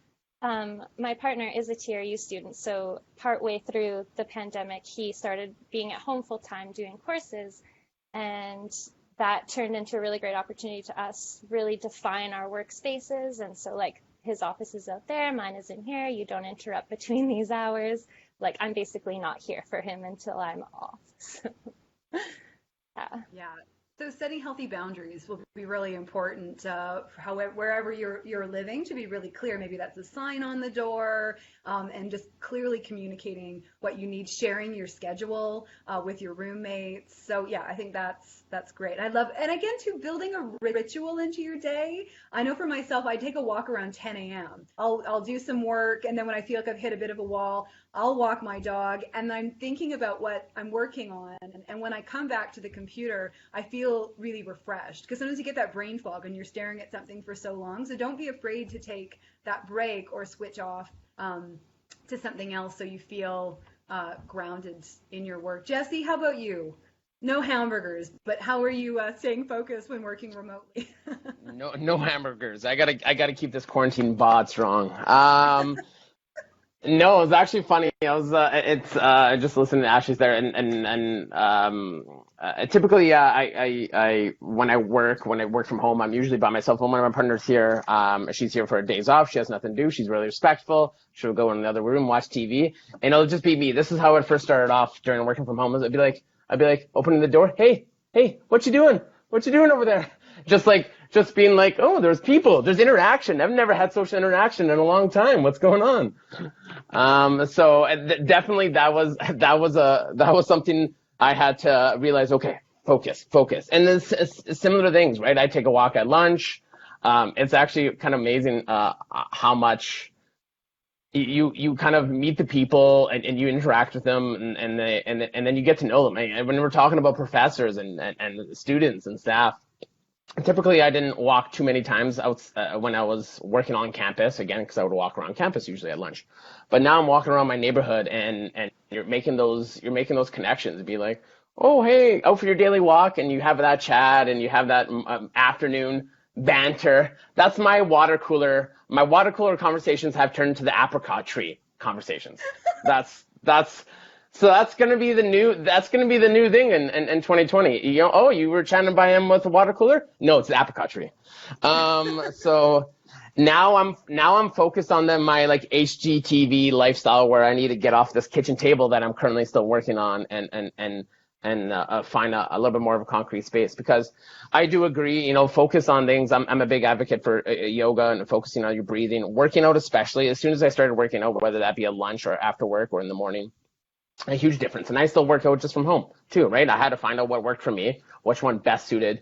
Speaker 4: My partner is a TRU student, so partway through the pandemic, he started being at home full time doing courses, and that turned into a really great opportunity to us really define our workspaces. And so like his office is out there, mine is in here, you don't interrupt between these hours. Like I'm basically not here for him until I'm off. So,
Speaker 1: yeah. So setting healthy boundaries will be really important, wherever you're living, to be really clear. Maybe that's a sign on the door, and just clearly communicating what you need, sharing your schedule with your roommates. So yeah, I think that's great. I love, and again, too, building a ritual into your day. I know for myself, I take a walk around 10 a.m. I'll do some work, and then when I feel like I've hit a bit of a wall, I'll walk my dog, and I'm thinking about what I'm working on. And when I come back to the computer, I feel really refreshed, because sometimes you get that brain fog and you're staring at something for so long. So don't be afraid to take that break or switch off to something else so you feel grounded in your work. Jesse, how about you? No hamburgers, but how are you staying focused when working remotely?
Speaker 5: No hamburgers. I gotta keep this quarantine bod strong. No, it's actually funny. I was just listening to Ashley's there, and typically, I when I work from home, I'm usually by myself. When one of my partners here, she's here for her days off. She has nothing to do. She's really respectful. She'll go in the other room, watch TV, and it'll just be me. This is how it first started off during working from home. I'd be like opening the door. Hey, what you doing? What you doing over there? just being like, oh, there's people, there's interaction. I've never had social interaction in a long time. What's going on? So definitely that was something I had to realize. Okay, focus. And then similar things, right? I take a walk at lunch. It's actually kind of amazing how much you kind of meet the people and you interact with them and then you get to know them. And when we're talking about professors and students and staff, typically I didn't walk too many times out when I was working on campus, again, because I would walk around campus usually at lunch. But now I'm walking around my neighborhood and you're making those connections. Be like, oh, hey, out for your daily walk, and you have that chat and you have that afternoon banter. That's my water cooler. My water cooler conversations have turned to the apricot tree conversations. So that's gonna be the new thing in 2020. You know, oh, you were chatting by him with a water cooler? No, it's the apricot tree. So now I'm focused on my like HGTV lifestyle, where I need to get off this kitchen table that I'm currently still working on and find a little bit more of a concrete space, because I do agree, you know, focus on things. I'm a big advocate for yoga and focusing on your breathing, working out, especially as soon as I started working out, whether that be at lunch or after work or in the morning, a huge difference. And I still work out just from home too, right? I had to find out what worked for me, which one best suited.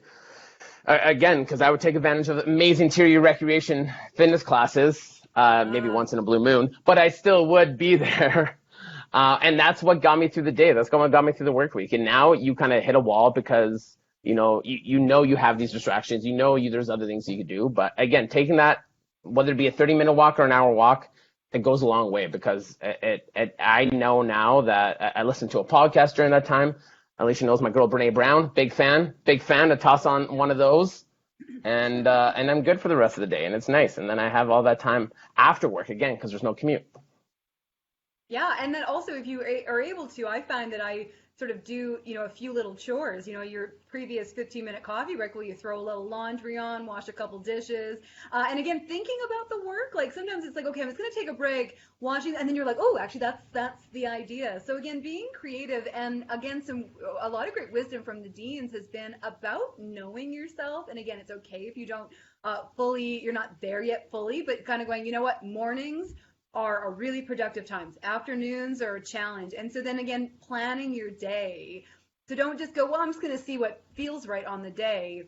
Speaker 5: Again, because I would take advantage of amazing TRU recreation fitness classes, maybe once in a blue moon, but I still would be there. And that's what got me through the day. That's what got me through the work week. And now you kind of hit a wall because, you know you have these distractions. There's other things you could do. But again, taking that, whether it be a 30-minute walk or an hour walk, it goes a long way, because I know now that I listened to a podcast during that time. Alicia knows my girl Brene Brown, big fan to toss on one of those, and I'm good for the rest of the day, and it's nice. And then I have all that time after work again, because there's no commute.
Speaker 1: Yeah, and then also if you are able to, I find that I sort of do, a few little chores, your previous 15-minute coffee break where you throw a little laundry on, wash a couple dishes. And again, thinking about the work, like sometimes it's like, okay, I'm just going to take a break, washing, and then you're like, oh, actually that's the idea. So again, being creative, and again, a lot of great wisdom from the deans has been about knowing yourself. And again, it's okay if you don't you're not there yet fully, but kind of going, you know what, mornings are really productive times. Afternoons are a challenge. And so then again, planning your day. So don't just go, well, I'm just going to see what feels right on the day.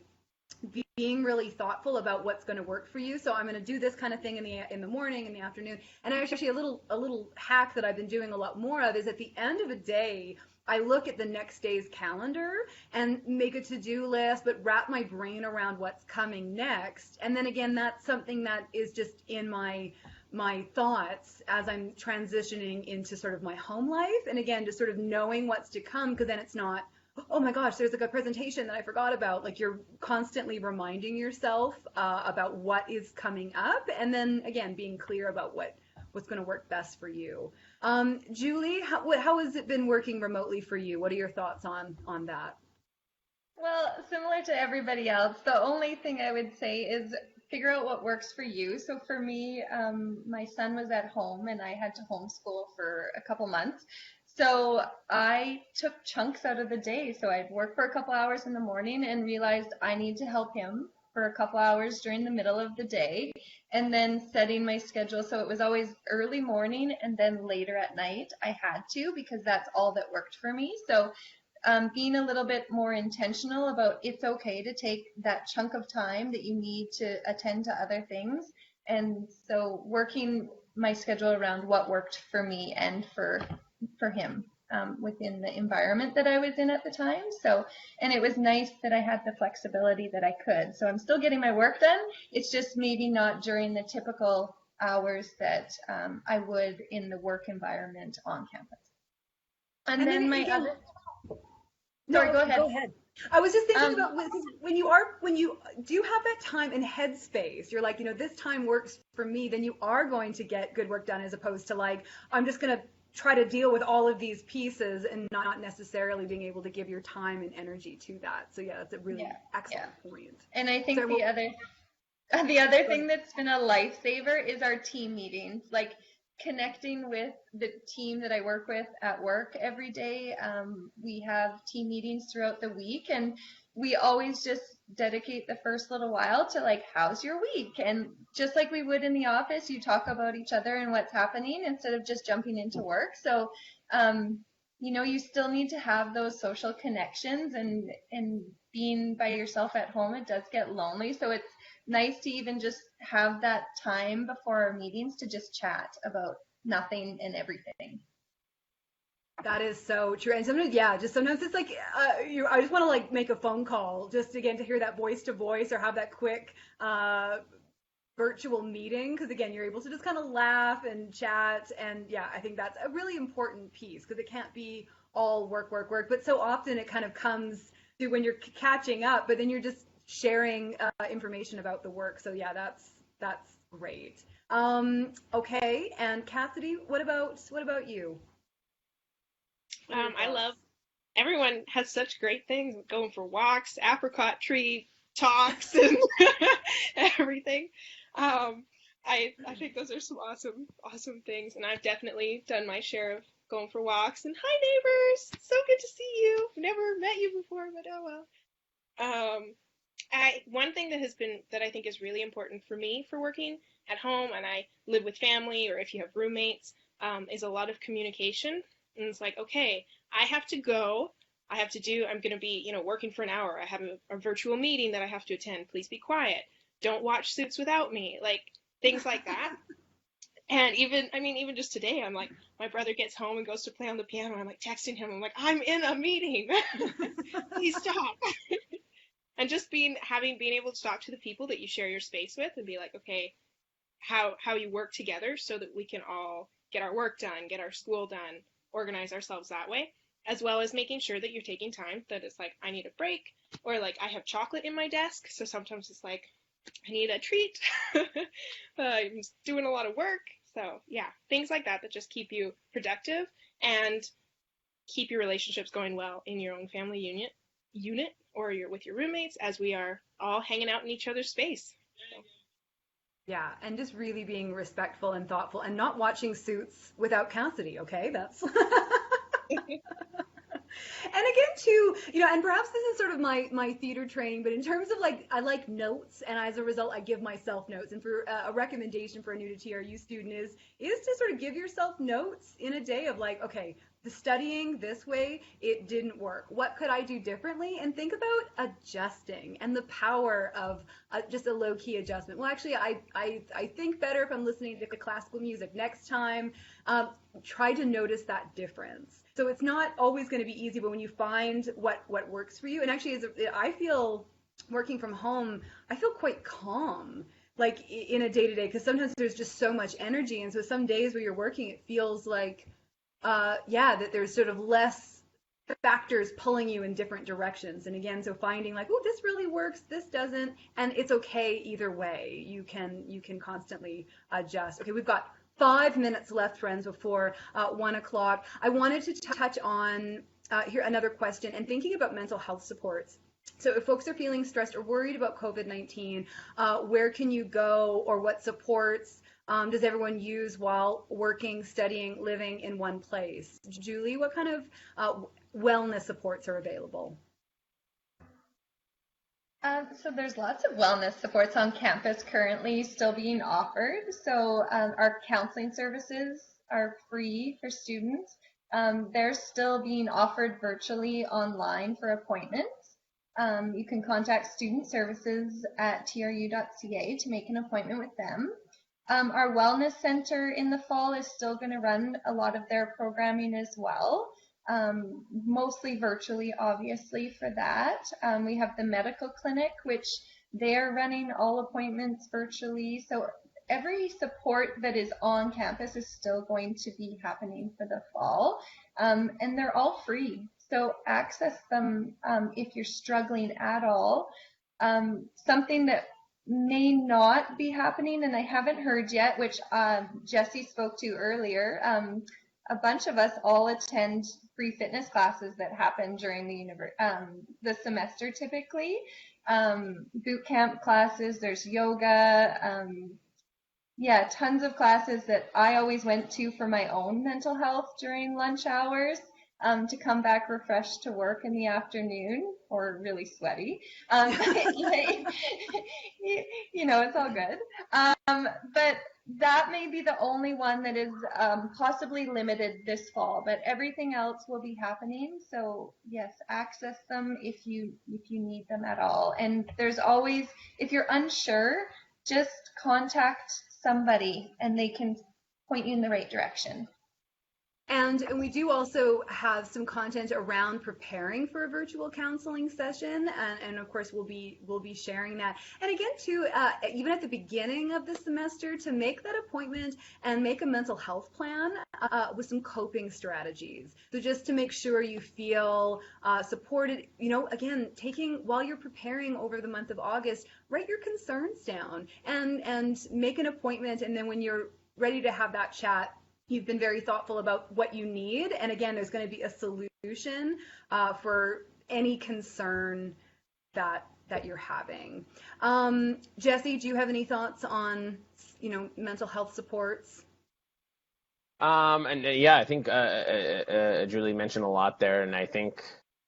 Speaker 1: Being really thoughtful about what's going to work for you. So I'm going to do this kind of thing in the morning, in the afternoon. And actually a little hack that I've been doing a lot more of is at the end of a day, I look at the next day's calendar and make a to-do list, but wrap my brain around what's coming next. And then again, that's something that is just in my thoughts as I'm transitioning into sort of my home life. And again, just sort of knowing what's to come, because then it's not, oh my gosh, there's like a presentation that I forgot about. Like you're constantly reminding yourself about what is coming up. And then again, being clear about what's going to work best for you. Julie, how has it been working remotely for you? What are your thoughts on that?
Speaker 2: Well, similar to everybody else, the only thing I would say is figure out what works for you. So for me, my son was at home and I had to homeschool for a couple months. So I took chunks out of the day. So I'd work for a couple hours in the morning and realized I need to help him for a couple hours during the middle of the day, and then setting my schedule. So it was always early morning and then later at night. I had to, because that's all that worked for me. So being a little bit more intentional about it's okay to take that chunk of time that you need to attend to other things. And so working my schedule around what worked for me and for him within the environment that I was in at the time. So, and it was nice that I had the flexibility that I could. So I'm still getting my work done. It's just maybe not during the typical hours that I would in the work environment on campus. And then my other... Sorry,
Speaker 1: go ahead. I was just thinking about when you do have that time in headspace, you're like, this time works for me, then you are going to get good work done, as opposed to like, I'm just going to try to deal with all of these pieces and not necessarily being able to give your time and energy to that. So yeah, that's a really excellent point.
Speaker 2: And I think the other thing that's been a lifesaver is our team meetings, like connecting with the team that I work with at work every day. We have team meetings throughout the week, and we always just dedicate the first little while to like, how's your week? And just like we would in the office, you talk about each other and what's happening instead of just jumping into work. So, you still need to have those social connections, and being by yourself at home, it does get lonely. So it's nice to even just have that time before our meetings to just chat about nothing and everything.
Speaker 1: That is so true. And sometimes it's like, I just want to like make a phone call just again to hear that voice to voice or have that quick virtual meeting. Because again, you're able to just kind of laugh and chat. And yeah, I think that's a really important piece because it can't be all work, work, work. But so often it kind of comes to when you're catching up, but then you're just sharing information about the work. So yeah, that's great. Okay. And Cassidy, what about you?
Speaker 3: I love, everyone has such great things, going for walks, apricot tree talks, and everything. I think those are some awesome things, and I've definitely done my share of going for walks. And hi neighbors, so good to see you. I've never met you before, but oh well. One thing that I think is really important for me for working at home, and I live with family, or if you have roommates, is a lot of communication. And it's like, okay, I have to go. I'm going to be, working for an hour. I have a virtual meeting that I have to attend. Please be quiet. Don't watch Suits without me. Like, things like that. And even just today, I'm like, my brother gets home and goes to play on the piano. I'm like texting him. I'm like, I'm in a meeting. Please stop. And just being able to talk to the people that you share your space with and be like, okay, how you work together so that we can all get our work done, get our school done, organize ourselves that way, as well as making sure that you're taking time, that it's like, I need a break, or like I have chocolate in my desk, so sometimes it's like, I need a treat. I'm doing a lot of work. So yeah, things like that just keep you productive and keep your relationships going well in your own family unit or with your roommates, as we are all hanging out in each other's space. So.
Speaker 1: Yeah, and just really being respectful and thoughtful and not watching Suits without Cassidy, okay? That's And again, too, and perhaps this is sort of my theater training, but in terms of like, I like notes, and as a result, I give myself notes. And for a recommendation for a new-to-TRU student is to sort of give yourself notes in a day of like, okay, the studying this way, it didn't work. What could I do differently? And think about adjusting and the power of just a low-key adjustment. Well, actually, I think better if I'm listening to classical music next time. Try to notice that difference. So it's not always going to be easy, but when you find what works for you, and actually, I feel working from home, I feel quite calm, like in a day-to-day, because sometimes there's just so much energy, and so some days where you're working, it feels like, that there's sort of less factors pulling you in different directions. And again, so finding like, oh, this really works, this doesn't, and it's okay either way. You can constantly adjust. Okay, we've got 5 minutes left, friends, before 1 o'clock. I wanted to touch on here another question, and thinking about mental health supports. So if folks are feeling stressed or worried about COVID-19, where can you go, or what supports does everyone use while working, studying, living in one place? Julie, what kind of wellness supports are available?
Speaker 2: So there's lots of wellness supports on campus currently still being offered. So our counseling services are free for students. They're still being offered virtually online for appointments. You can contact student services at tru.ca to make an appointment with them. Our wellness center in the fall is still going to run a lot of their programming as well. Mostly virtually, obviously, for that. We have the medical clinic, which they're running all appointments virtually. So every support that is on campus is still going to be happening for the fall. And they're all free. So access them if you're struggling at all. Something that may not be happening, and I haven't heard yet, which Jesse spoke to earlier, a bunch of us all attend free fitness classes that happen during the semester typically. Boot camp classes, there's yoga, tons of classes that I always went to for my own mental health during lunch hours to come back refreshed to work in the afternoon. or really sweaty. It's all good. But that may be the only one that is possibly limited this fall, but everything else will be happening. So yes, access them if you need them at all. And there's always, if you're unsure, just contact somebody and they can point you in the right direction.
Speaker 1: And we do also have some content around preparing for a virtual counseling session, and of course we'll be sharing that. And again, too, even at the beginning of the semester, to make that appointment and make a mental health plan with some coping strategies. So just to make sure you feel supported. Again, while you're preparing over the month of August, write your concerns down and make an appointment. And then when you're ready to have that chat, you've been very thoughtful about what you need. And again, there's going to be a solution for any concern that you're having. Jesse, do you have any thoughts on, mental health supports?
Speaker 5: I think Julie mentioned a lot there, and I think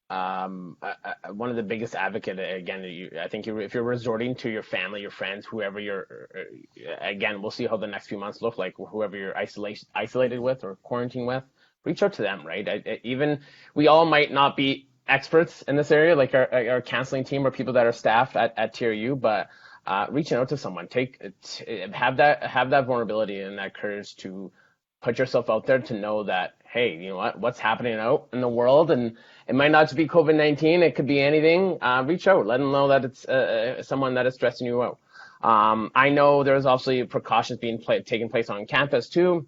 Speaker 5: one of the biggest advocate, again, if you're resorting to your family, your friends, whoever we'll see how the next few months look like, whoever you're isolated with or quarantined with, reach out to them, right? We all might not be experts in this area, like our counseling team or people that are staff at TRU, but reaching out to someone, have that vulnerability and that courage to put yourself out there, to know that, hey, you know what's happening out in the world, and it might not be COVID-19, it could be anything. Reach out, let them know that it's someone that is stressing you out. I know there's obviously precautions taking place on campus too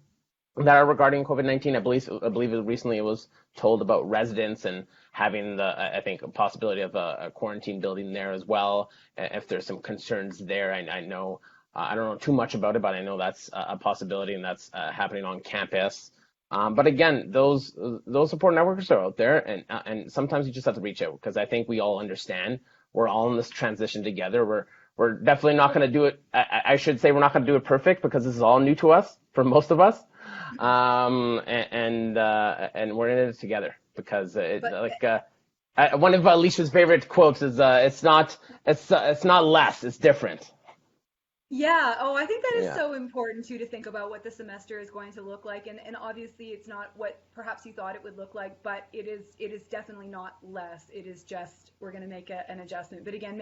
Speaker 5: that are regarding COVID-19. I believe recently it was told about residents and having a possibility of a quarantine building there as well, if there's some concerns there. I know I don't know too much about it, but I know that's a possibility, and that's happening on campus. But again, those support networks are out there, and sometimes you just have to reach out, because I think we all understand we're all in this transition together. We're definitely not going to do it. I should say we're not going to do it perfect, because this is all new to us for most of us, and we're in it together, because one of Alicia's favorite quotes is it's not less, it's different.
Speaker 1: Yeah. Oh, I think that is so important too, to think about what the semester is going to look like, and obviously it's not what perhaps you thought it would look like, but it is definitely not less. It is just, we're going to make an adjustment. But again,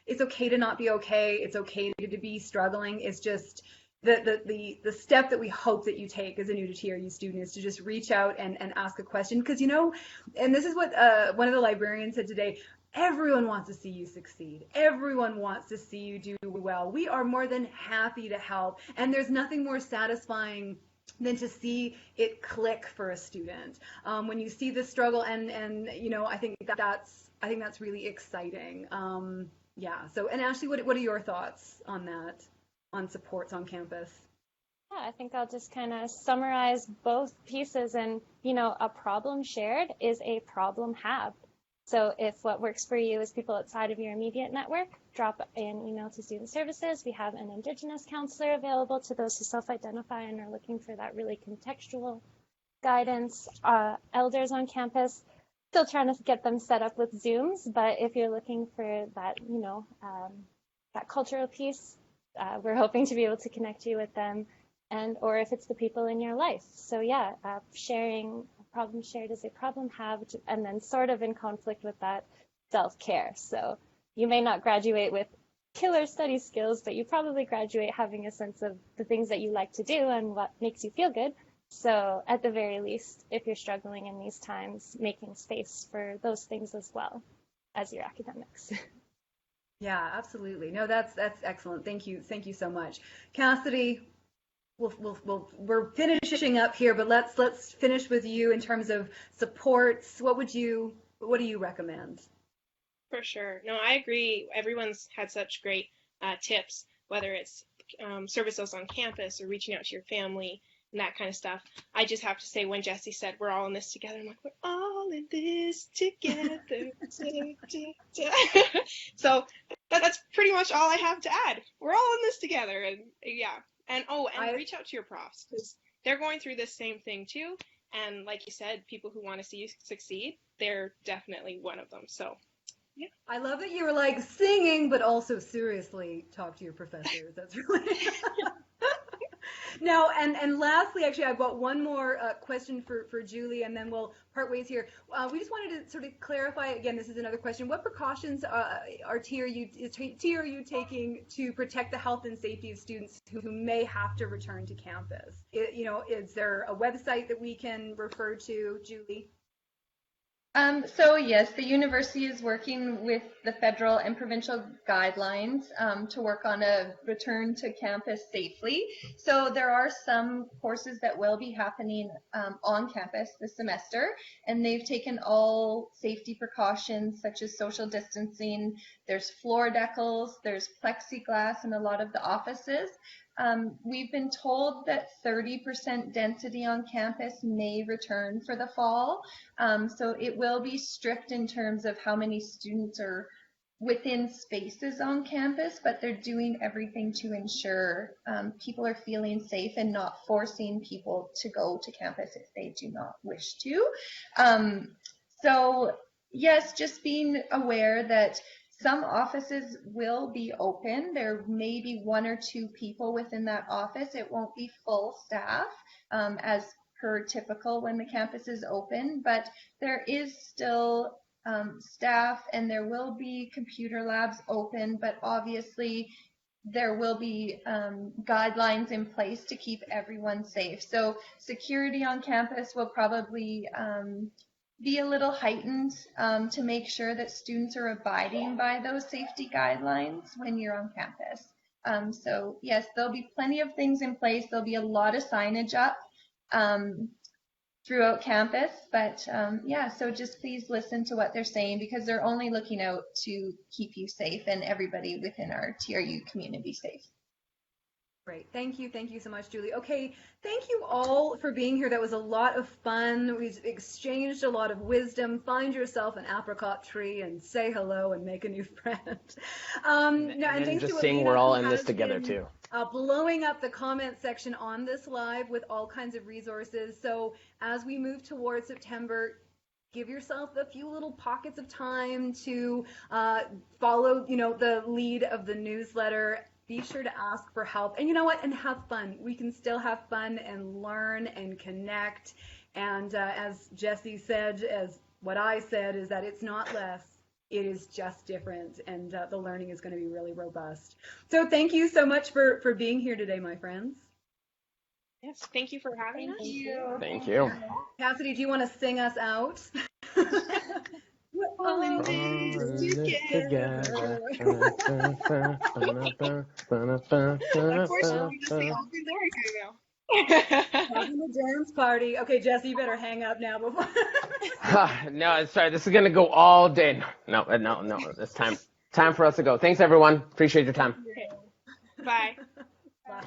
Speaker 1: it's okay to not be okay. It's okay to be struggling. It's just the step that we hope that you take as a New-to-TRU student is to just reach out and ask a question, because and this is what one of the librarians said today. Everyone wants to see you succeed. Everyone wants to see you do well. We are more than happy to help. And there's nothing more satisfying than to see it click for a student. When you see the struggle, and I think that's really exciting. So, and Ashley, what are your thoughts on that, on supports on campus?
Speaker 4: Yeah, I think I'll just kind of summarize both pieces. And, a problem shared is a problem halved. So if what works for you is people outside of your immediate network, drop an email to Student Services. We have an Indigenous Counselor available to those who self-identify and are looking for that really contextual guidance. Elders on campus, still trying to get them set up with Zooms, but if you're looking for that, that cultural piece, we're hoping to be able to connect you with them, or if it's the people in your life. So sharing. Problem shared is a problem halved, and then sort of in conflict with that self-care. So you may not graduate with killer study skills, but you probably graduate having a sense of the things that you like to do and what makes you feel good. So at the very least, if you're struggling in these times, making space for those things as well as your academics.
Speaker 1: Yeah, absolutely. No, that's excellent. Thank you so much. Cassidy, we're finishing up here, but let's finish with you in terms of supports. What do you recommend?
Speaker 3: For sure. No, I agree. Everyone's had such great tips, whether it's services on campus or reaching out to your family and that kind of stuff. I just have to say, when Jesse said we're all in this together, I'm like, we're all in this together. So that's pretty much all I have to add. We're all in this together, and And reach out to your profs, because they're going through this same thing too. And like you said, people who want to see you succeed, they're definitely one of them. So
Speaker 1: I love that you were like singing, but also seriously talk to your professors. That's really Now, and lastly, actually, I've got one more question for Julie, and then we'll part ways here. We just wanted to sort of clarify, again, this is another question. What precautions are TRU taking to protect the health and safety of students who may have to return to campus? Is there a website that we can refer to, Julie?
Speaker 2: So yes, the university is working with the federal and provincial guidelines to work on a return to campus safely. So there are some courses that will be happening on campus this semester, and they've taken all safety precautions such as social distancing. There's floor decals, there's plexiglass in a lot of the offices. We've been told that 30% density on campus may return for the fall. So it will be strict in terms of how many students are within spaces on campus, but they're doing everything to ensure people are feeling safe and not forcing people to go to campus if they do not wish to. So yes, just being aware that some offices will be open. There may be 1 or 2 people within that office. It won't be full staff as per typical when the campus is open, but there is still staff, and there will be computer labs open, but obviously there will be guidelines in place to keep everyone safe. So security on campus will probably be a little heightened to make sure that students are abiding by those safety guidelines when you're on campus. So yes, there'll be plenty of things in place. There'll be a lot of signage up throughout campus, but yeah, so just please listen to what they're saying, because they're only looking out to keep you safe and everybody within our TRU community safe.
Speaker 1: Great. Thank you so much, Julie. Okay, thank you all for being here. That was a lot of fun. We've exchanged a lot of wisdom. Find yourself an apricot tree and say hello and make a new friend.
Speaker 5: And
Speaker 1: thanks
Speaker 5: just
Speaker 1: to
Speaker 5: seeing
Speaker 1: Alina,
Speaker 5: we're all
Speaker 1: who
Speaker 5: in this
Speaker 1: has
Speaker 5: together
Speaker 1: been,
Speaker 5: too.
Speaker 1: Blowing up the comment section on this live with all kinds of resources. So as we move towards September, give yourself a few little pockets of time to follow, the lead of the newsletter. Be sure to ask for help, and you know what, and have fun. We can still have fun and learn and connect. And as Jessie said, as what I said, is that it's not less, it is just different, and the learning is going to be really robust. So thank you so much for being here today, my friends.
Speaker 3: Yes, thank you for having us.
Speaker 5: Thank you.
Speaker 1: Cassidy, do you want to sing us out?
Speaker 3: We're all in this together. Unfortunately, we just the only lyric I know.
Speaker 1: Having a dance party. Okay, Jesse, you better hang up now before.
Speaker 5: No, sorry. This is gonna go all day. No. It's time for us to go. Thanks, everyone. Appreciate your time.
Speaker 3: Okay. Bye.
Speaker 1: Bye.